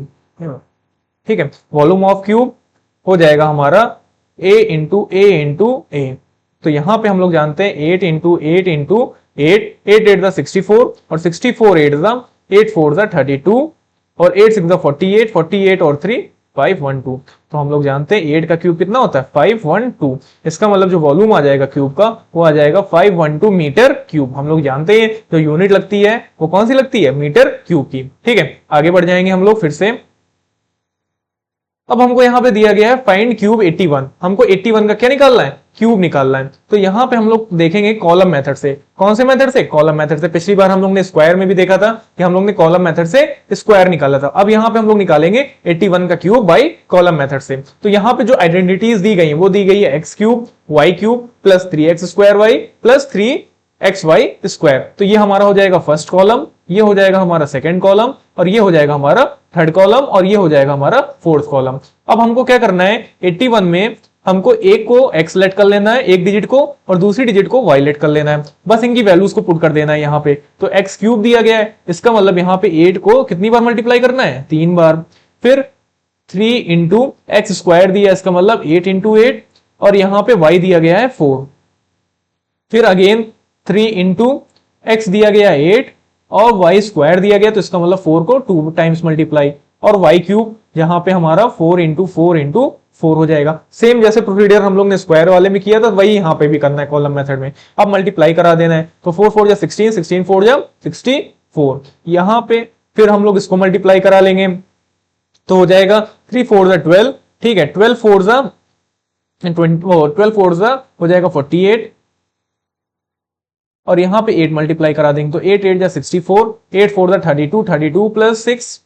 ठीक है, वॉल्यूम ऑफ क्यूब हो जाएगा हमारा a इंटू ए। तो यहां पे हम लोग जानते हैं 8 इंटू 8 इंटू 8 64 और 64 8 4 32 और 8 6 48 48 और 3 512। तो हम लोग जानते हैं 8 का क्यूब कितना होता है 512। इसका मतलब जो वॉल्यूम आ जाएगा क्यूब का वो आ जाएगा 512 मीटर क्यूब। हम लोग जानते हैं जो यूनिट लगती है वो कौन सी लगती है, मीटर क्यूब की। ठीक है, आगे बढ़ जाएंगे हम लोग फिर से। अब हमको यहाँ पे दिया गया है फाइंड क्यूब 81। हमको 81 का क्या निकालना है, क्यूब निकालना है। तो यहाँ पे हम लोग देखेंगे कॉलम मेथड से। कौन से मेथड से, कॉलम मेथड से। पिछली बार हम लोग ने स्क्वायर में भी देखा था कि हम लोग ने कॉलम मेथड से स्क्वायर निकाला था। अब यहाँ पे हम लोग निकालेंगे 81 का क्यूब बाई कॉलम मेथड से। तो यहाँ पे जो आइडेंटिटीज दी गई है वो दी गई है X cube Y cube plus 3x square Y plus 3xy square. तो ये हमारा हो जाएगा फर्स्ट कॉलम, ये हो जाएगा हमारा सेकंड कॉलम और ये हो जाएगा हमारा थर्ड कॉलम और ये हो जाएगा हमारा फोर्थ कॉलम। अब हमको क्या करना है, 81 में हमको एक को x लेट कर लेना है, एक डिजिट को, और दूसरी डिजिट को y लेट कर लेना है। बस इनकी वैल्यूज को पुट कर देना है यहाँ पे। तो x क्यूब दिया गया है, इसका मतलब यहाँ पे 8 को कितनी बार मल्टीप्लाई करना है, 3 बार। फिर 3 इंटू एक्स स्क्वायर दिया, इसका मतलब 8 इंटू 8 और यहाँ पे y दिया गया है 4। फिर अगेन 3 इंटू एक्स दिया गया 8 और y स्क्वायर दिया गया, तो इसका मतलब 4 को 2 टाइम्स मल्टीप्लाई, और y क्यूब यहाँ पे हमारा 4 इंटू 4 इंटू 4 हो जाएगा। सेम जैसे प्रोसीजर हम लोग ने स्क्वायर वाले में किया था वही यहाँ पे भी करना है कॉलम मेथड में। अब मल्टीप्लाई करा देना है, तो 4 4 जा 16, 16 4 जा 64। यहाँ पे फिर हम लोग इसको मल्टीप्लाई करा लेंगे तो हो जाएगा 3 4 जा 12। ठीक है, 12 4 जा 12 4 जा हो जाएगा 48 और यहाँ पे 8 मल्टीप्लाई करा देंगे तो 8 8 जा 64, 8 4 जा 32, 32 प्लस 6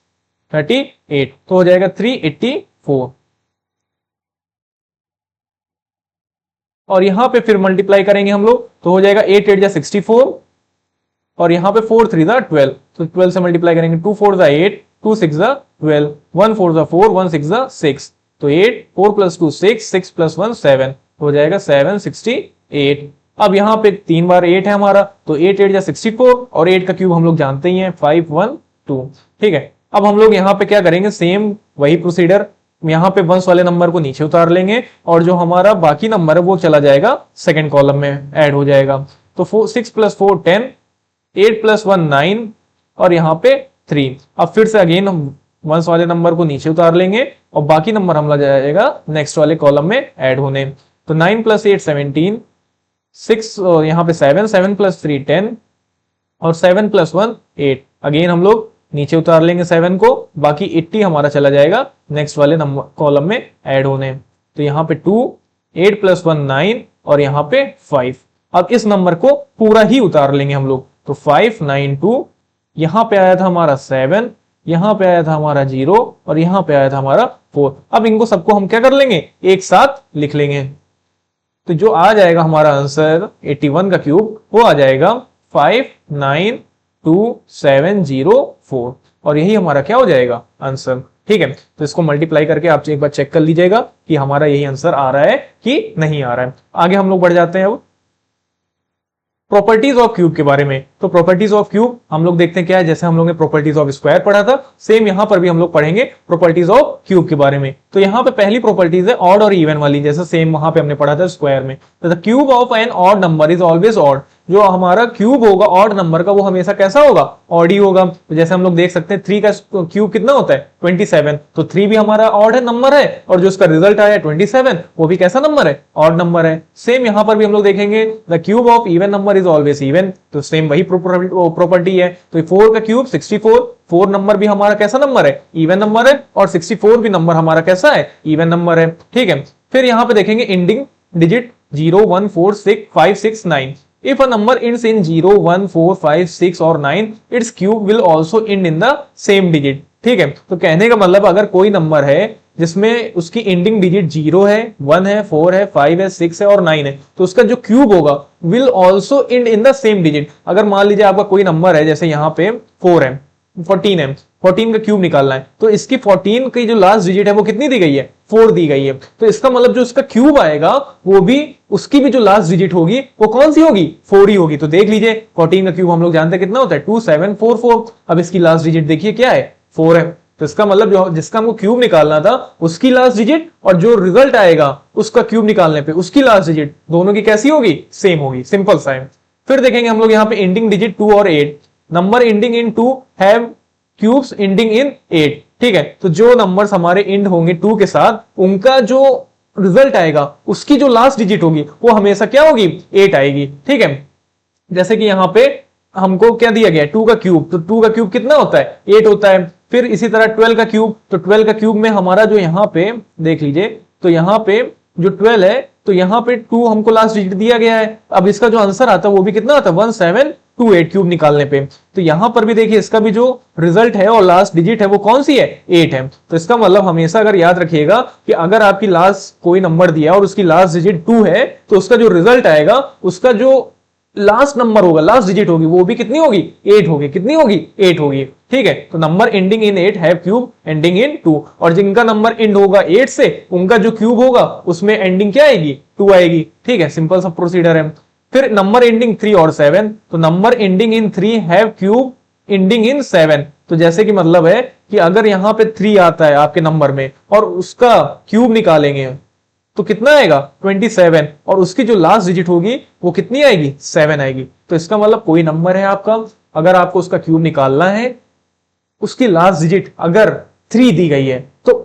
38, तो हो जाएगा 384। और यहां पे फिर मल्टीप्लाई करेंगे हम लोग तो हो जाएगा 8 8 जा 64 और यहाँ पे 4 3 जा 12, तो 12 से मल्टीप्लाई करेंगे 2 4 जा 8, 2 6 जा 12, 1 4 जा 4, 1 6 जा 6, तो 8 4 प्लस 2 6, 6 प्लस 1 7, हो जाएगा 768। अब यहाँ पे 3 बार 8 है हमारा, तो 8 8 जा 64 और 8 का क्यूब हम लोग जानते ही हैं 512। ठीक है, अब हम लोग यहाँ पे क्या करेंगे, सेम वही प्रोसीडर, यहाँ पे वंस वाले नंबर को नीचे उतार लेंगे और जो हमारा बाकी नंबर है वो चला जाएगा सेकंड कॉलम में ऐड हो जाएगा। तो 6 प्लस 4 10, 8 प्लस 1 9 और यहाँ पे 3। अब फिर से अगेन हम वंस वाले नंबर को नीचे उतार लेंगे और बाकी नंबर हमला जाएगा नेक्स्ट वाले कॉलम में ऐड होने। तो 9 प्लस 8 17, 6 यहाँ पे 7, 7 प्लस 3 10 और 7 प्लस 1 8। अगेन हम लोग नीचे उतार लेंगे 7 को, बाकी 80 हमारा चला जाएगा नेक्स्ट वाले नंबर कॉलम में ऐड होने। तो यहाँ पे 2, 8 प्लस 1 9 और यहाँ पे 5। अब इस नंबर को पूरा ही उतार लेंगे हम लोग, तो 5 9 2, यहाँ पे आया था हमारा 7, यहाँ पे आया था हमारा 0 और यहाँ पे आया था हमारा 4। अब इनको सबको हम क्या कर लेंगे, एक साथ लिख लेंगे। तो जो आ जाएगा हमारा आंसर 81 का क्यूब वो आ जाएगा 592,704 और यही हमारा क्या हो जाएगा आंसर। ठीक है, तो इसको मल्टीप्लाई करके आप एक बार चेक कर लीजिएगा कि हमारा यही आंसर आ रहा है कि नहीं आ रहा है। आगे हम लोग बढ़ जाते हैं अब प्रॉपर्टीज ऑफ क्यूब के बारे में। तो प्रॉपर्टीज ऑफ क्यूब हम लोग देखते हैं क्या है, जैसे हम लोग ने प्रॉपर्टीज ऑफ स्क्वायर पढ़ा था सेम यहां पर भी हम लोग पढ़ेंगे प्रॉपर्टीज ऑफ क्यूब के बारे में। तो यहाँ पे पहली प्रॉपर्टीज है ऑड और इवन वाली, जैसे सेम वहां पे हमने पढ़ा था स्क्वायर में। तो the cube of an odd number is always odd, जो हमारा क्यूब होगा ऑड नंबर का वो हमेशा कैसा होगा, ऑड ही होगा। तो जैसे हम लोग देख सकते हैं 3 का क्यूब कितना होता है 27, तो 3 भी हमारा ऑड है नंबर है और जो उसका रिजल्ट आया 27 वो भी कैसा नंबर है, ऑड नंबर है। सेम यहां पर भी हम लोग देखेंगे the cube of even number is always even, तो सेम वही प्रॉपर्टी है। तो 4 का क्यूब 64, 4 नंबर भी हमारा कैसा नंबर है, इवन नंबर है और 64 भी नंबर हमारा कैसा है, इवन नंबर है। ठीक है, फिर यहां पे देखेंगे ending digit 0 1 4 6 5 6 9। If a number ends in 0 1 4 5 6 और 9, its cube will also end in the same digit। ठीक है, तो कहने का मतलब अगर कोई नंबर है जिसमें उसकी एंडिंग डिजिट 0 है, 1 है, 4 है, 5 है, 6 है और 9 है, तो उसका जो क्यूब होगा will also and in the same digit. अगर मान लीजिए आपका कोई नंबर है, जैसे यहाँ पे 4 है, 14 है, 14 का क्यूब निकालना है, तो इसकी 14 की जो लास्ट डिजिट है वो कितनी दी गई है, 4 दी गई है। तो इसका मतलब जो इसका क्यूब आएगा वो भी, उसकी भी जो लास्ट डिजिट होगी वो कौन सी होगी, 4 ही होगी। तो देख लीजिए 14 का क्यूब हम लोग जानते हैं कितना होता है, 2744। अब इसकी लास्ट डिजिट देखिए क्या है, 4 है। तो इसका मतलब जो जिसका हमको क्यूब निकालना था उसकी लास्ट डिजिट और जो रिजल्ट आएगा उसका क्यूब निकालने पे उसकी लास्ट डिजिट, दोनों की कैसी होगी, सेम होगी। सिंपल सा है। फिर देखेंगे हम लोग यहाँ पे एंडिंग डिजिट 2 और 8, number ending in 2 have cubes ending in 8। ठीक है, तो जो नंबर्स हमारे एंड होंगे 2 के साथ, उनका जो रिजल्ट आएगा उसकी जो लास्ट डिजिट होगी वो हमेशा क्या होगी, 8 आएगी। ठीक है, जैसे कि यहाँ पे हमको क्या दिया गया है, 2 का क्यूब, तो 2 का क्यूब कितना होता है, 8 होता है। फिर इसी तरह 12 का क्यूब, तो 12 का क्यूब में हमारा जो यहाँ पे देख लीजिए, तो यहाँ पे जो 12 है, तो यहाँ पे 2 हमको लास्ट डिजिट दिया गया है। अब इसका जो आंसर आता है वो भी कितना आता है, 1728 क्यूब निकालने पे। तो यहां पर भी देखिए इसका भी जो रिजल्ट है और लास्ट डिजिट है वो कौन सी है, 8 है। तो इसका मतलब हमेशा अगर याद रखिएगा कि अगर आपकी लास्ट कोई नंबर दिया और उसकी लास्ट डिजिट 2 है, तो उसका जो रिजल्ट आएगा उसका जो लास्ट नंबर होगा, लास्ट डिजिट होगी, वो भी कितनी होगी, 8 होगी। कितनी होगी, 8 होगी। ठीक है, तो number ending in 8 have cube ending in 2, और जिनका नंबर एंड होगा 8 से उनका जो क्यूब होगा उसमें एंडिंग क्या आएगी, 2 आएगी। ठीक है, सिंपल सा प्रोसीजर है। फिर नंबर एंडिंग 3 और 7, तो number ending in 3 have cube ending in 7। तो जैसे कि मतलब है कि अगर यहां पे 3 आता है आपके नंबर में और उसका क्यूब निकालेंगे तो कितना आएगा, 27, और उसकी जो लास्ट डिजिट होगी वो कितनी आएगी, 7 आएगी। तो इसका मतलब कोई नंबर है आपका, अगर आपको उसका क्यूब निकालना है, उसकी लास्ट डिजिट अगर 3 दी गई है, तो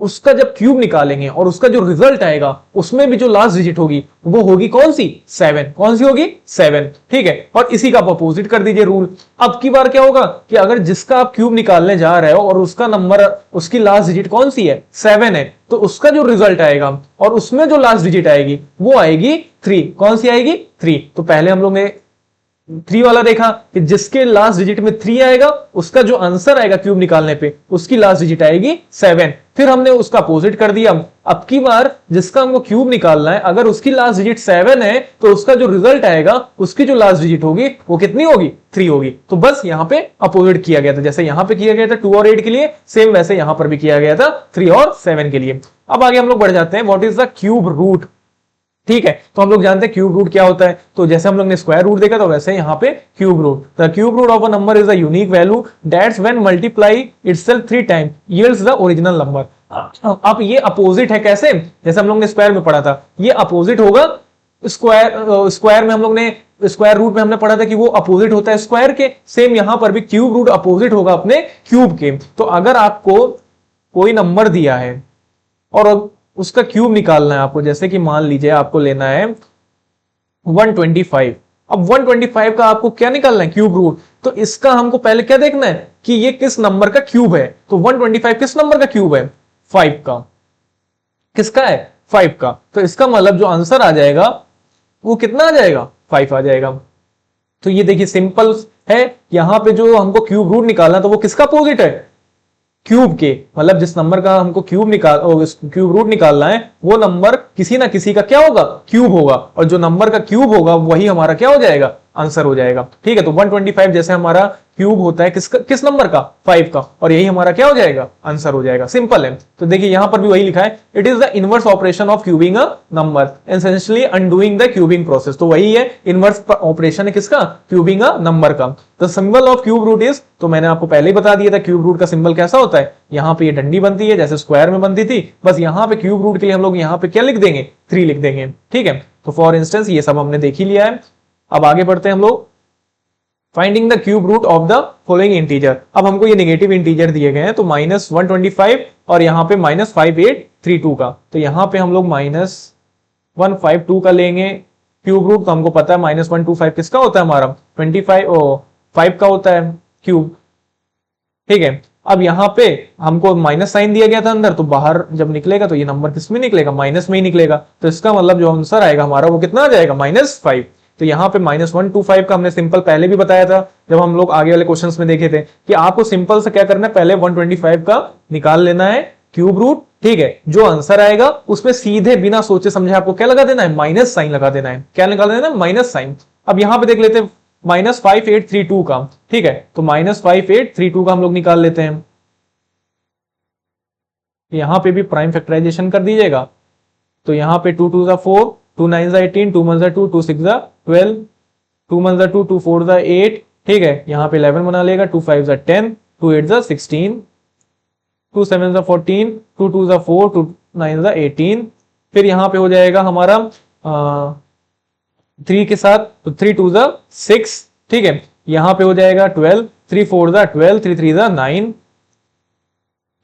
उसका जब क्यूब निकालेंगे और उसका जो रिजल्ट आएगा उसमें भी जो लास्ट डिजिट होगी वो होगी कौन सी, 7। कौन सी होगी, 7। ठीक है, और इसी का आप अपोजिट कर दीजिए रूल। अब की बार क्या होगा कि अगर जिसका आप क्यूब निकालने जा रहे हो और उसका नंबर, उसकी लास्ट डिजिट कौन सी है, 7 है, तो उसका जो रिजल्ट आएगा और उसमें जो लास्ट डिजिट आएगी वो आएगी 3। कौन सी आएगी, 3। तो पहले हम लोग ने 3 वाला देखा कि जिसके लास्ट डिजिट में 3 आएगा उसका जो आंसर आएगा क्यूब निकालने पे उसकी लास्ट डिजिट आएगी 7। फिर हमने उसका अपोजिट कर दिया। अब की बार जिसका हमको क्यूब निकालना है, अगर उसकी लास्ट डिजिट 7 है तो उसका जो रिजल्ट आएगा उसकी जो लास्ट डिजिट होगी वो कितनी होगी, 3 होगी। तो बस यहां पे अपोजिट किया गया था, जैसे यहां पे किया गया था 2 और 8 के लिए, सेम वैसे यहां पर भी किया गया था 3 और 7 के लिए। अब आगे हम लोग बढ़ जाते हैं, what is the cube root. ठीक है, तो हम लोग जानते हैं क्यूब रूट क्या होता है। तो जैसे हम लोग ने स्क्वायर रूट देखा, तो वैसे यहाँ पे cube root, the cube root of a number is a unique value that's when multiply itself 3 time yields the original number. अब ये अपोजिट है, कैसे, जैसे हम लोग ने स्क्वायर में पढ़ा था, ये अपोजिट होगा स्क्वायर में हम लोग ने, स्क्वायर रूट में हमने पढ़ा था कि वो अपोजिट होता है स्क्वायर के, सेम यहां पर भी क्यूब रूट अपोजिट होगा अपने क्यूब के। तो अगर आपको कोई नंबर दिया है और उसका क्यूब निकालना है आपको, जैसे कि मान लीजिए आपको लेना है 125। अब 125 का आपको क्या निकालना है, क्यूब रूट। तो इसका हमको पहले क्या देखना है कि ये किस नंबर का क्यूब है। तो 125 किस नंबर का क्यूब है, 5 का। किसका है, 5 का। तो इसका मतलब जो आंसर आ जाएगा वो कितना आ जाएगा, 5 आ जाएगा। तो ये देखिए सिंपल है, यहां पे जो हमको क्यूब रूट निकालना तो वो किसका अपोजिट है, क्यूब के। मतलब जिस नंबर का हमको क्यूब रूट निकालना है वो नंबर किसी ना किसी का क्या होगा, क्यूब होगा, और जो नंबर का क्यूब होगा वही हमारा क्या हो जाएगा, आंसर हो जाएगा। ठीक है, तो 125 जैसे हमारा क्यूब होता है किस नंबर का, 5 का, और यही हमारा क्या हो जाएगा, आंसर हो जाएगा। सिंपल है। तो देखिए यहां पर भी वही लिखा है, it is the inverse operation of cubing a number essentially undoing the cubing process. तो वही है, इनवर्स ऑपरेशन है किसका, क्यूबिंग अ नंबर का। The symbol of cube root is, तो मैंने आपको पहले ही बता दिया था क्यूब रूट का सिंबल कैसा होता है, यहां पे ये डंडी बनती है जैसे स्क्वायर में बनती थी, बस यहां पे क्यूब रूट के लिए हम लोग यहां पे क्या लिख देंगे, 3 लिख देंगे। ठीक है, तो फॉर इंस्टेंस ये सब हमने देख ही लिया है। अब आगे बढ़ते हैं हम लोग, finding the cube root of the following integer. अब हमको ये नेगेटिव इंटीजर दिए गए हैं, तो -125 और यहाँ पे -5832 का, तो यहाँ पे हम लोग -152 का लेंगे क्यूब रूट। तो हमको पता है -125 किसका होता है, हमारा 5 का होता है क्यूब। ठीक है, अब यहाँ पे हमको माइनस साइन दिया गया था अंदर, तो बाहर जब निकलेगा तो ये नंबर किस में निकलेगा, माइनस में ही निकलेगा। तो इसका मतलब जो आंसर आएगा हमारा वो कितना आ जाएगा, -5। तो यहाँ पे -125 का हमने सिंपल पहले भी बताया था जब हम लोग आगे वाले क्वेश्चंस में देखे थे कि आपको सिंपल से क्या करना है, पहले 125 का निकाल लेना है क्यूब रूट, ठीक है। जो आंसर आएगा उसमें सीधे बिना सोचे समझे आपको क्या लगा देना है, माइनस साइन लगा देना है। क्या लगा देना है, माइनस साइन। अब यहां पे देख लेते हैं -5832 का, ठीक है। तो -5832 का हम लोग निकाल लेते हैं। यहां पे भी प्राइम फैक्टराइजेशन कर दीजिएगा। तो यहां पे 2 2 4, 2 9 18, 2 1 2, 2 6 12, 2 1 2, 2 4 8, ठीक है। यहां पे 11 बना लेगा, 2 5 10, 2 8 16, 2 7 14, 2 2 4, 2 9 18। फिर यहां पे हो जाएगा हमारा 3 के साथ, तो 3 2 6, ठीक है। यहां पे हो जाएगा 12, 3 4 12, 3 3 9,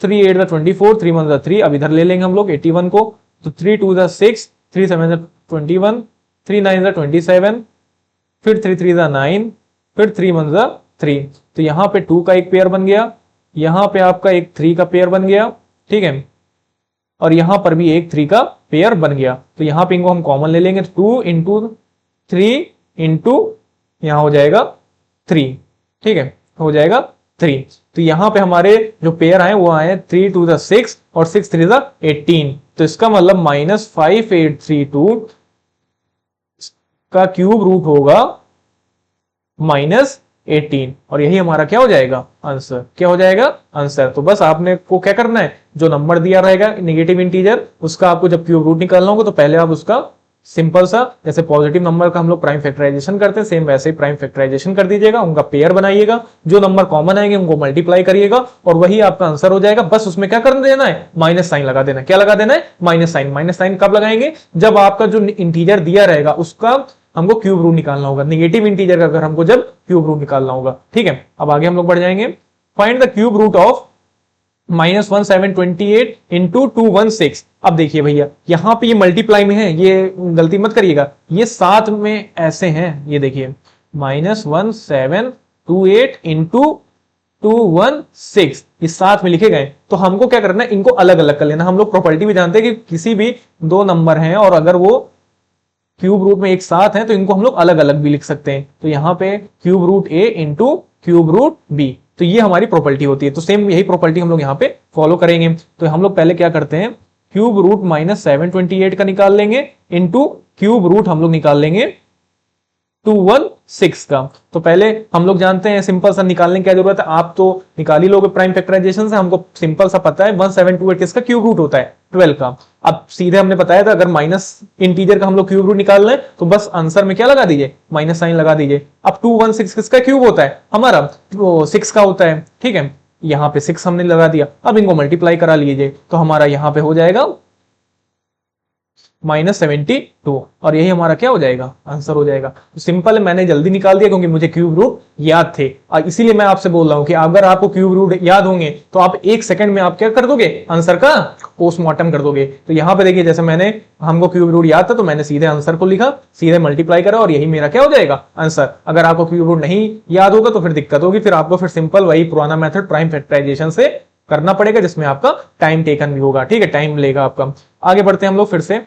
3 8 24, 3 1 3। अब इधर ले लेंगे हम लोग 81 को, तो 3 2 6, 3 7 21, 3 9 27, फिर 3 3 9, फिर 3 1 3। तो यहां पे 2 का एक पेयर बन गया, यहां पे आपका एक 3 का पेयर बन गया, ठीक है। और यहां पर भी एक 3 का पेयर बन गया। तो यहां पे इनको हम कॉमन ले लेंगे, 2 इंटू 3 इंटू यहां हो जाएगा 3, ठीक है, हो जाएगा 3। तो यहां पे हमारे जो पेयर आए वो आए 3 2 6 और 6 3 18। तो इसका मतलब -5832 का क्यूब रूट होगा -18, और यही हमारा क्या हो जाएगा, आंसर। क्या हो जाएगा, आंसर। तो बस आपने को क्या करना है, जो नंबर दिया रहेगा नेगेटिव इंटीजर, उसका आपको जब क्यूब रूट निकालना होगा तो पहले आप उसका सिंपल सा, जैसे पॉजिटिव नंबर का हम लोग प्राइम फैक्टराइजेशन करते हैं, सेम वैसे ही प्राइम फैक्टराइजेशन कर दीजिएगा, उनका पेयर बनाइएगा, जो नंबर कॉमन आएंगे उनको मल्टीप्लाई करिएगा और वही आपका आंसर हो जाएगा। बस उसमें क्या कर देना है, माइनस साइन लगा देना है। क्या लगा देना है, माइनस साइन। माइनस साइन कब लगाएंगे, जब आपका जो इंटीजर दिया रहेगा उसका हमको क्यूब रूट निकालना होगा, नेगेटिव इंटीजर का अगर हमको जब क्यूब रूट निकालना होगा, ठीक है। अब आगे हम लोग बढ़ जाएंगे, find the cube root of -1728 into 216। अब देखिए भैया यहां पे ये मल्टीप्लाई में है, ये गलती मत करिएगा, ये साथ में ऐसे हैं, ये देखिए -1728 इंटू 216, ये साथ में लिखे गए। तो हमको क्या करना है, इनको अलग अलग कर लेना। हम लोग प्रॉपर्टी भी जानते हैं कि किसी भी दो नंबर हैं और अगर वो क्यूब रूट में एक साथ हैं तो इनको हम लोग अलग अलग भी लिख सकते हैं। तो यहां पे क्यूब रूट ए इंटू क्यूब रूट बी, तो ये हमारी प्रॉपर्टी होती है। तो सेम यही प्रॉपर्टी हम लोग यहाँ पे फॉलो करेंगे। तो हम लोग पहले क्या करते हैं, क्यूब रूट -728 का निकाल लेंगे इंटू क्यूब रूट हम लोग निकाल लेंगे 216 का। तो पहले हम लोग जानते हैं सिंपल सा निकालने की क्या जरूरत है, आप तो निकाल ही लोगे प्राइम फैक्टराइजेशन से। हमको सिंपल सा पता है 1728 किसका क्यूब रूट होता है, 12 का। अब सीधे हमने बताया था अगर माइनस इंटीजर का हम लोग क्यूब रूट निकाल रहे हैं तो बस आंसर में क्या लगा दीजिए, माइनस साइन लगा दीजिए। अब 216 किसका क्यूब होता है, हमारा 6 का होता है, ठीक है। यहां पे 6 हमने लगा दिया, अब इनको मल्टीप्लाई करा लीजिए तो हमारा यहां पे हो जाएगा -72, और यही हमारा क्या हो जाएगा, आंसर हो जाएगा। तो सिंपल है, मैंने जल्दी निकाल दिया क्योंकि मुझे क्यूब रूट याद थे, और इसीलिए मैं आपसे बोल रहा हूं कि अगर आपको क्यूब रूट याद होंगे तो आप 1 सेकंड में आप क्या कर दोगे, आंसर का पोस्टमार्टम कर दोगे। तो यहां पे देखिए जैसे मैंने, हमको क्यूब रूट याद था तो मैंने सीधे आंसर को लिखा, सीधे मल्टीप्लाई करा और यही मेरा क्या हो जाएगा, आंसर। अगर आपको क्यूब रूट नहीं याद होगा तो फिर दिक्कत होगी, फिर आपको फिर सिंपल वही पुराना मेथड प्राइम फैक्टराइजेशन से करना पड़ेगा, जिसमें आपका टाइम टेकन भी होगा, ठीक है, टाइम लेगा आपका। आगे बढ़ते हैं हम लोग फिर से,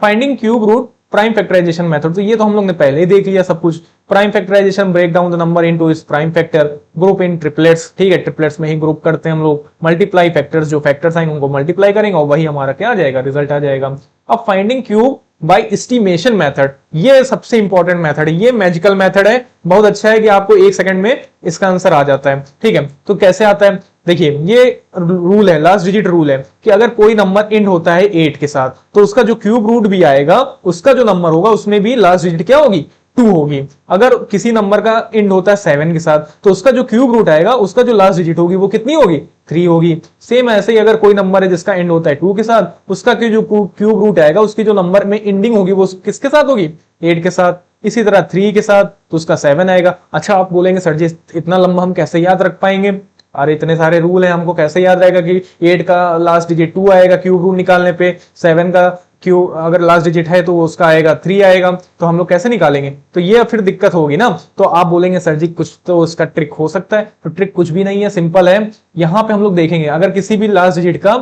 finding cube root prime factorization method. तो ये तो हम लोग ने पहले ही देख लिया सब कुछ। Prime factorization, break down the number into its prime factor, group in triplets, ठीक है, ट्रिपलेट्स में ही ग्रुप करते हैं हम लोग। मल्टीप्लाई फैक्टर्स, जो फैक्टर्स आएंगे उनको मल्टीप्लाई करेंगे और वही हमारा क्या आ जाएगा, रिजल्ट आ जाएगा। अब finding cube by estimation method, ये सबसे इंपॉर्टेंट मेथड है, ये मैजिकल मेथड है, बहुत अच्छा है कि आपको 1 सेकंड में इसका आंसर आ जाता है, ठीक है। तो कैसे आता है, देखिए ये रूल है, लास्ट डिजिट रूल है कि अगर कोई नंबर इंड होता है 8 के साथ तो उसका जो क्यूब रूट भी आएगा, उसका जो नंबर होगा उसमें भी लास्ट डिजिट क्या होगी, 2 होगी। अगर किसी नंबर का इंड होता है 7 के साथ तो उसका जो क्यूब रूट आएगा, उसका जो लास्ट डिजिट होगी वो कितनी होगी, 3 होगी। सेम ऐसे ही अगर कोई नंबर है जिसका एंड होता है 2 के साथ, उसका जो क्यूब रूट आएगा, उसकी जो नंबर में एंडिंग होगी वो किसके साथ होगी, 8 के साथ। इसी तरह 3 के साथ तो उसका 7 आएगा। अच्छा आप बोलेंगे सर जी इतना लंबा हम कैसे याद रख पाएंगे, अरे इतने सारे रूल हैं, हमको कैसे याद रहेगा कि 8 का लास्ट डिजिट 2 आएगा क्यूब रूट निकालने पे, 7 का क्यूब अगर लास्ट डिजिट है तो उसका आएगा 3 आएगा, तो हम लोग कैसे निकालेंगे, तो ये फिर दिक्कत होगी ना। तो आप बोलेंगे सर जी कुछ तो उसका ट्रिक हो सकता है, तो ट्रिक कुछ भी नहीं है, सिंपल है। यहां पे हम लोग देखेंगे अगर किसी भी लास्ट डिजिट का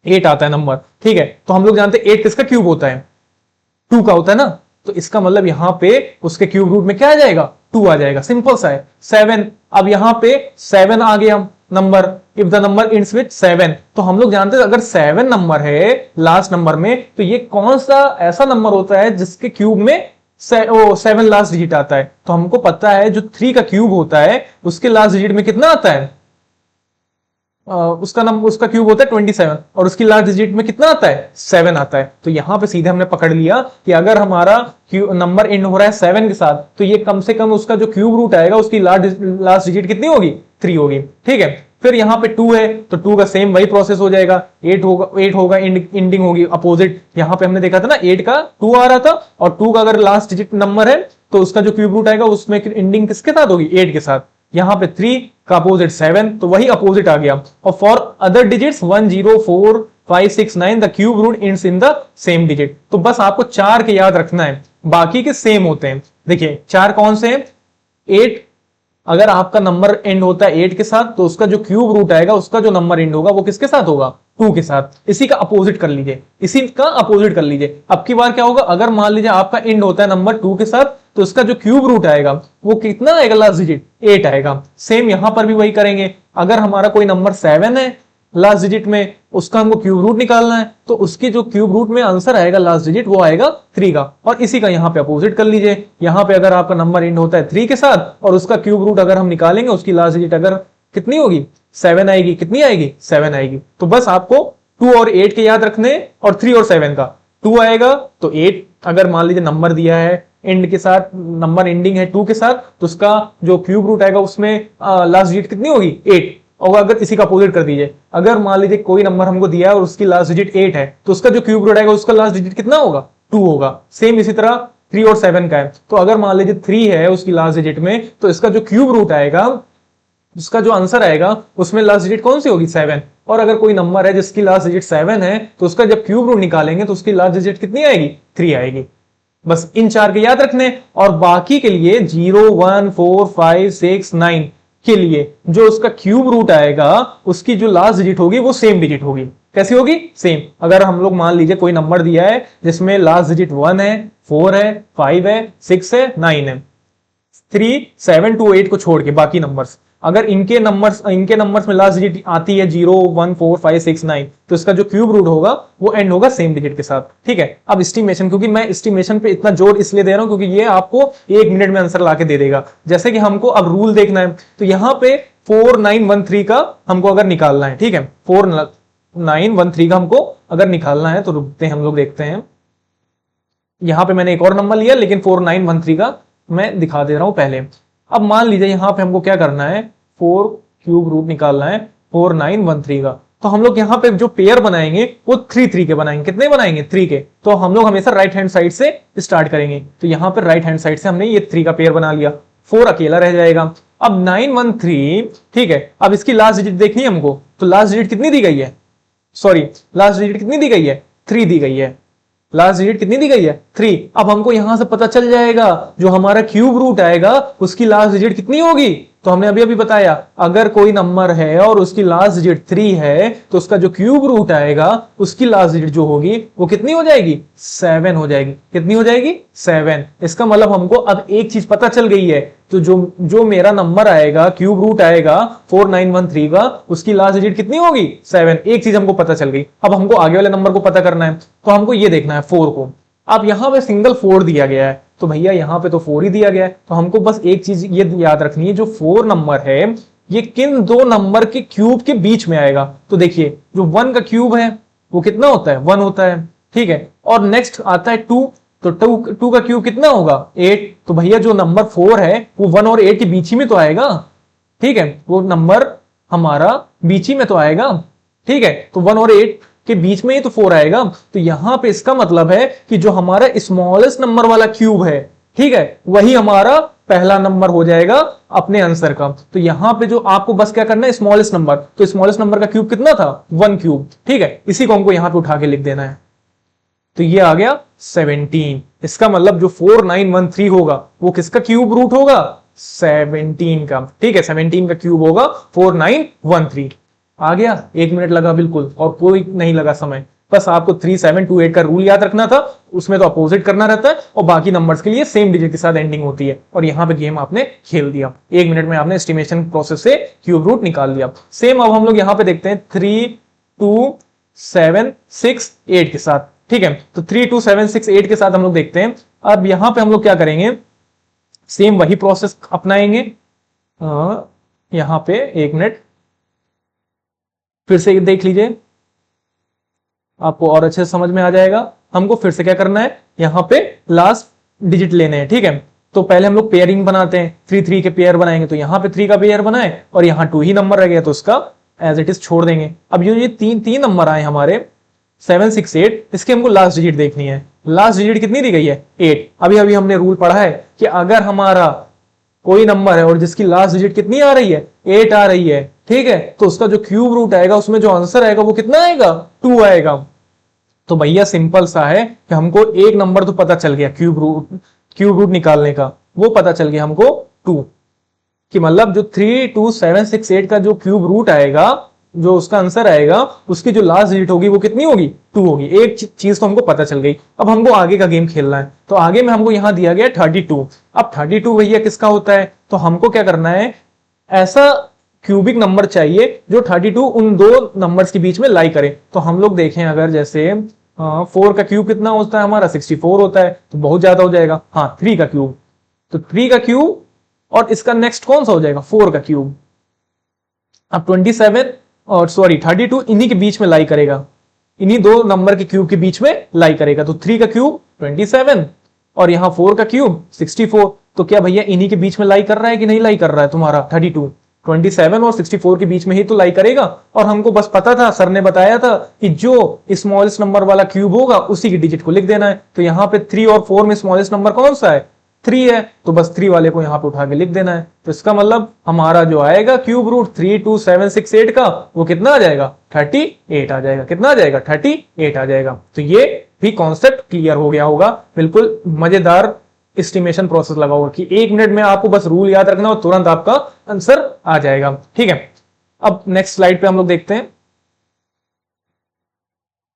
8 आता है नंबर, ठीक है, तो हम लोग जानते हैं 8 किसका क्यूब होता है, 2 का होता है ना, तो इसका मतलब यहां पे उसके क्यूब रूट में क्या आ जाएगा, 2 आ जाएगा, सिंपल सा है। 7, अब यहां पे 7 आ गया number, if the number ends with 7, तो हम लोग जानते हैं अगर 7 नंबर है लास्ट नंबर में, तो ये कौन सा ऐसा नंबर होता है जिसके क्यूब में 7 लास्ट डिजिट आता है। तो हमको पता है जो 3 का क्यूब होता है उसके लास्ट डिजिट में कितना आता है, उसका क्यूब होता है 27 और उसकी लास्ट डिजिट में कितना आता है 7 आता है। तो यहां पे सीधे हमने पकड़ लिया कि अगर हमारा नंबर एंड हो रहा है 7 के साथ, तो ये कम से कम उसका जो क्यूब रूट आएगा उसकी लास्ट डिजिट कितनी होगी, 3 होगी। ठीक है, फिर यहाँ पे 2 है तो 2 का सेम वही प्रोसेस हो जाएगा, 8 होगा एंडिंग होगी अपोजिट। यहाँ पे हमने देखा था ना 8 का 2 आ रहा था, और 2 का अगर लास्ट डिजिट नंबर है तो उसका जो क्यूब रूट आएगा उसमें एंडिंग किसके साथ होगी, 8 के साथ। यहाँ पे 3 का अपोजिट 7, तो वही अपोजिट आ गया। और for other digits 1 0 4 5 6 9 the cube root ends in the same digit. तो बस आपको 4 के याद रखना है, बाकी के सेम होते हैं। देखिए 4 कौन से हैं, 8 अगर आपका नंबर एंड होता है 8 के साथ, तो उसका जो क्यूब रूट आएगा उसका जो नंबर एंड होगा वो किसके साथ होगा, 2 के साथ। इसी का अपोजिट कर लीजिए, इसी का अपोजिट कर लीजिए। अब की बार क्या होगा, अगर मान लीजिए आपका एंड होता है नंबर 2 के साथ, तो उसका जो क्यूब रूट आएगा वो कितना आएगा, लास्ट डिजिट 8 आएगा। सेम यहां पर भी वही करेंगे। अगर हमारा कोई नंबर 7 है लास्ट डिजिट में, उसका हमको क्यूब रूट निकालना है, तो उसकी जो क्यूब रूट में आंसर आएगा लास्ट डिजिट वो आएगा 3 का। और इसी का यहाँ पे अपोजिट कर लीजिए। यहाँ पे अगर आपका नंबर एंड होता है 3 के साथ और उसका क्यूब रूट अगर हम निकालेंगे, उसकी लास्ट डिजिट अगर कितनी होगी, 7 आएगी। कितनी आएगी, 7 आएगी। तो बस आपको 2 और 8 के याद रखने, और 3 और 7 का। 2 आएगा तो 8 अगर मान लीजिए नंबर दिया है एंड के साथ, नंबर एंडिंग है 2 के साथ, तो उसका जो क्यूब रूट आएगा उसमें लास्ट डिजिट कितनी होगी, 8। और अगर इसी का अपोजिट कर दीजिए, अगर मान लीजिए कोई नंबर हमको दिया है और उसकी लास्ट डिजिट 8 है, तो उसका जो क्यूब रूट आएगा उसका लास्ट डिजिट कितना होगा, 2 होगा। सेम इसी तरह 3 और 7 का है। तो अगर मान लीजिए 3 है उसकी लास्ट डिजिट में, तो इसका जो क्यूब रूट आएगा, उसका जो आंसर आएगा उसमें लास्ट डिजिट कौन सी होगी, 7। और अगर कोई नंबर है जिसकी लास्ट डिजिट 7 है, तो उसका जब क्यूब रूट निकालेंगे तो उसकी लास्ट डिजिट कितनी आएगी, 3 आएगी। बस इन 4 के याद रखने, और बाकी के लिए 0 1 4 5 6 9 के लिए जो उसका क्यूब रूट आएगा उसकी जो लास्ट डिजिट होगी वो सेम डिजिट होगी। कैसी होगी, सेम। अगर हम लोग मान लीजिए कोई नंबर दिया है जिसमें लास्ट डिजिट 1 है, 4 है, 5 है, 6 है, 9 है, 3 7 2 8 को छोड़ के बाकी नंबर्स, अगर इनके नंबर्स में लास्ट डिजिट आती है 0 1 4 5 6 9, तो इसका जो क्यूब रूट होगा वो एंड होगा सेम डिजिट के साथ। ठीक है, अब एस्टिमेशन, क्योंकि मैं एस्टिमेशन पे इतना जोर इसलिए दे रहा हूं क्योंकि ये आपको 1 मिनट में आंसर लाके दे देगा। जैसे कि हमको अब रूल देखना है, तो यहां पे 4913 का हमको अगर निकालना है, ठीक है, 4913 का हमको अगर निकालना है, तो रुकते हैं हम लोग देखते हैं। यहां पे मैंने एक और नंबर लिया, लेकिन 4913 का मैं दिखा दे रहा हूं पहले। अब मान लीजिए यहां पे हमको क्या करना है, 4 क्यूब रूट निकालना है 4913 का। तो हम लोग यहाँ पे जो पेयर बनाएंगे वो 3 3 के बनाएंगे। कितने बनाएंगे, 3 के। तो हम लोग हमेशा राइट हैंड साइड से स्टार्ट करेंगे। तो यहाँ पे राइट हैंड साइड से हमने ये 3 का पेयर बना लिया, 4 अकेला रह जाएगा। अब 913, ठीक है, अब इसकी लास्ट डिजिट देखनी है हमको, तो लास्ट डिजिट कितनी दी गई है, सॉरी लास्ट डिजिट कितनी दी गई है, 3 दी गई है। लास्ट डिजिट कितनी दी गई है, 3। अब हमको यहां से पता चल जाएगा जो हमारा क्यूब रूट आएगा उसकी लास्ट डिजिट कितनी होगी। तो हमने अभी अभी बताया, अगर कोई नंबर है और उसकी लास्ट डिजिट 3 है, तो उसका जो क्यूब रूट आएगा उसकी लास्ट डिजिट जो होगी वो कितनी हो जाएगी, 7 हो जाएगी। कितनी हो जाएगी, 7। इसका मतलब हमको अब एक चीज पता चल गई है, तो जो मेरा नंबर आएगा, क्यूब रूट आएगा 4913 का, उसकी लास्ट डिजिट कितनी होगी, 7। एक चीज हमको पता चल गई। अब हमको आगे वाले नंबर को पता करना है, तो हमको ये देखना है 4 को। अब यहां पे सिंगल 4 दिया गया है, तो भैया यहां पे तो 4 ही दिया गया है, तो हमको बस एक चीज ये याद रखनी है, जो 4 नंबर है ये किन दो नंबर के क्यूब के बीच में आएगा। तो देखिए जो 1 का क्यूब है वो कितना होता है, 1 होता है, ठीक है। और नेक्स्ट आता है 2, तो 2 का क्यूब कितना होगा, 8। तो भैया जो नंबर 4 है वो 1 और 8 के बीच ही में तो आएगा, ठीक है, वो नंबर हमारा बीच ही में तो आएगा, ठीक है। तो 1 और 8 के बीच में ही तो 4 आएगा। तो यहां पे इसका मतलब है कि जो हमारा स्मॉलेस्ट नंबर वाला क्यूब है, ठीक है, वही हमारा पहला नंबर हो जाएगा अपने आंसर का। तो यहां पे जो आपको बस क्या करना है, स्मॉलेस्ट नंबर, तो स्मॉलेस्ट नंबर का क्यूब कितना था, 1 क्यूब, ठीक है। इसी को हमको यहां पे उठा के लिख देना है। तो ये आ गया 17। इसका मतलब जो 4913 होगा वो किसका क्यूब रूट होगा, 17 का, ठीक है। 17 का क्यूब होगा 4913। आ गया, 1 मिनट लगा बिल्कुल, और कोई नहीं लगा समय। बस आपको 3 7 2 8 का रूल याद रखना था, उसमें तो अपोजिट करना रहता है और बाकी नंबर्स के लिए सेम डिजिट के साथ एंडिंग होती है। और यहाँ पे गेम आपने खेल दिया, 1 मिनट में आपने एस्टिमेशन प्रोसेस से क्यूब रूट निकाल दिया। सेम अब हम लोग यहाँ पे देखते हैं 3 2 7 6 8 के साथ, ठीक है। तो 3 2 7 6 8 के साथ हम लोग देखते हैं। अब यहां पे हम लोग क्या करेंगे, सेम वही प्रोसेस अपनाएंगे। यहां पे 1 मिनट फिर से देख लीजिए, आपको और अच्छे से समझ में आ जाएगा। हमको फिर से क्या करना है, यहां पे लास्ट डिजिट लेने हैं, ठीक है। तो पहले हम लोग पेयरिंग बनाते हैं, 3 3 के पेयर बनाएंगे। तो यहां पे 3 का पेयर बनाए और यहां 2 ही नंबर रह गया, तो उसका एज इट इज छोड़ देंगे। अब ये तीन नंबर आए हमारे 7 6 8, इसके हमको लास्ट डिजिट देखनी है। लास्ट डिजिट कितनी दी गई है, 8। अभी अभी हमने रूल पढ़ा है कि अगर हमारा कोई नंबर है और जिसकी लास्ट डिजिट कितनी आ रही है, 8 आ रही है, ठीक है, तो उसका जो क्यूब रूट आएगा उसमें जो आंसर आएगा वो कितना आएगा, 2 आएगा। तो भैया सिंपल सा है कि हमको एक नंबर तो पता चल गया क्यूब रूट निकालने का, वो पता चल गया हमको 2, कि मतलब जो 3 2 7 6 8 का जो क्यूब रूट आएगा, जो उसका आंसर आएगा, उसकी जो लास्ट डिजिट होगी वो कितनी होगी, 2 होगी। एक चीज तो हमको पता चल गई। अब हमको आगे का गेम खेलना है। तो आगे में हमको यहां दिया गया 32। अब 32 भैया किसका होता है, तो हमको क्या करना है, ऐसा क्यूबिक नंबर चाहिए जो 32 उन दो नंबर्स के बीच में लाई करे। तो हम लोग देखें, अगर जैसे 4 का क्यूब कितना होता है हमारा, 64 होता है, तो बहुत ज्यादा हो जाएगा। हाँ, 3 का क्यूब, तो 3 का क्यूब और इसका नेक्स्ट कौन सा हो जाएगा, 4 का क्यूब। अब 27 और 32 इन्हीं के बीच में लाई करेगा, इन्हीं दो नंबर के क्यूब के बीच में लाई करेगा। तो 3 का क्यूब 27 और यहां 4 का क्यूब 64। तो क्या भैया इन्हीं के बीच में लाई कर रहा है कि नहीं लाई कर रहा है तुम्हारा 32? 27 और 64 के बीच में ही तो लाई करेगा। और हमको बस पता था, सर ने बताया था कि जो स्मॉलेस्ट नंबर वाला क्यूब होगा उसी की डिजिट को लिख देना है। तो यहाँ पे 3 और 4 में स्मॉलेस्ट नंबर कौन सा है, 3 है, तो बस 3 वाले को यहाँ पे उठा के लिख देना है। तो इसका मतलब हमारा जो आएगा क्यूब रूट 3 2 7 6 8 का, वो कितना आ जाएगा, 38 आ जाएगा। कितना आ जाएगा, 38 आ जाएगा। तो ये भी कॉन्सेप्ट क्लियर हो गया होगा। बिल्कुल मजेदार एस्टिमेशन प्रोसेस लगा होगा कि 1 मिनट में आपको बस रूल याद रखना और तुरंत आपका आंसर आ जाएगा, ठीक है। अब नेक्स्ट स्लाइड पे हम लोग देखते हैं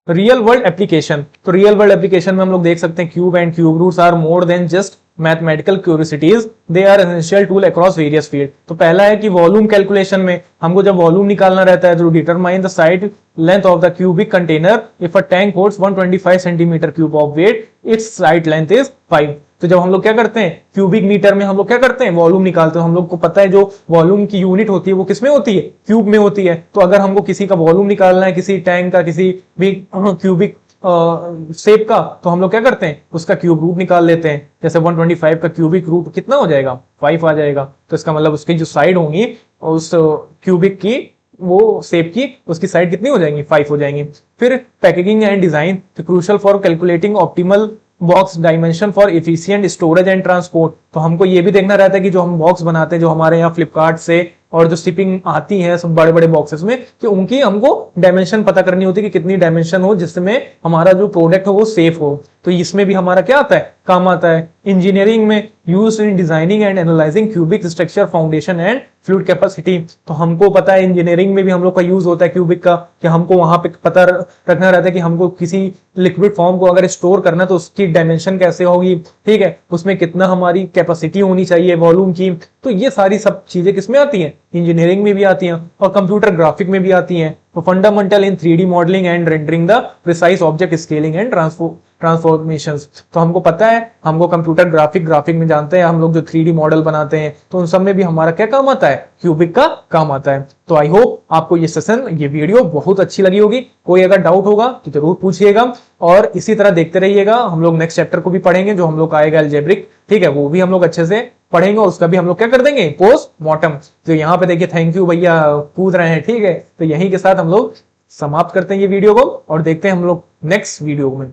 रियल वर्ल्ड एप्लीकेशन। तो रियल वर्ल्ड एप्लीकेशन में हम लोग देख सकते हैं cube and cube roots are more than just mathematical curiosities, they are essential tool across various field. तो पहला है कि वॉल्यूम कैलकुलेशन में हमको जब वॉल्यूम निकालना रहता है तो determine the side length of the cubic container if a tank holds 125 centimetre cube of weight, its side length is 5। तो जब हम लोग क्या करते हैं, क्यूबिक मीटर में हम लोग क्या करते हैं, वॉल्यूम निकालते हैं। हम लोग को पता है जो वॉल्यूम की यूनिट होती है वो किसमें होती है, क्यूब में होती है। तो अगर हमको किसी का वॉल्यूम निकालना है, किसी टैंक का, किसी भी क्यूबिक शेप का, तो हम लोग क्या करते हैं, उसका क्यूब रूट निकाल लेते हैं। जैसे 125 का क्यूबिक रूट कितना हो जाएगा, 5 आ जाएगा। तो इसका मतलब उसकी जो साइड होंगी उस क्यूबिक की, वो शेप की, उसकी साइड कितनी हो जाएंगी, 5 हो जाएंगी। फिर packaging and design, crucial for calculating optimal box dimension for efficient storage and transport. तो हमको ये भी देखना रहता है कि जो हम बॉक्स बनाते हैं, जो हमारे यहाँ फ्लिपकार्ट से और जो शिपिंग आती है सब बड़े बड़े बॉक्सेस में, कि उनकी हमको डायमेंशन पता करनी होती है कि कितनी डायमेंशन हो जिसमें हमारा जो प्रोडक्ट हो वो सेफ हो। तो इसमें भी हमारा क्या आता है, काम आता है। इंजीनियरिंग में use in designing and analysing cubic structure, foundation and fluid capacity. तो हमको पता है इंजीनियरिंग में भी हम लोग का यूज होता है क्यूबिक का, कि हमको वहां पे पता रखना रहता है कि हमको किसी लिक्विड फॉर्म को अगर स्टोर करना है तो उसकी डायमेंशन कैसे होगी, ठीक है, उसमें कितना हमारी कैपेसिटी होनी चाहिए वॉल्यूम की। तो ये सारी सब चीजें किसमें आती हैं, इंजीनियरिंग में भी आती हैं और कंप्यूटर ग्राफिक में भी आती हैं। तो fundamental in 3D modelling and rendering the precise object scaling and transformations. तो हमको पता है, हमको कंप्यूटर ग्राफिक में जानते हैं हम लोग, जो 3D मॉडल बनाते हैं, तो उन सब में भी हमारा क्या काम आता है, क्यूबिक का काम आता है। तो आई होप आपको ये सेशन, ये वीडियो बहुत अच्छी लगी होगी। कोई अगर डाउट होगा तो जरूर पूछिएगा और इसी तरह देखते रहिएगा। हम लोग नेक्स्ट चैप्टर को भी पढ़ेंगे, जो हम लोग का आएगा अलजेब्रिक, ठीक है, वो भी हम लोग अच्छे से पढ़ेंगे और उसका भी हम लोग क्या कर देंगे, पोस्ट मॉर्टम। तो यहाँ पे देखिए, थैंक यू भैया कूद रहे हैं, ठीक है। तो यहीं के साथ हम लोग समाप्त करते हैं ये वीडियो को और देखते हैं हम लोग नेक्स्ट वीडियो में।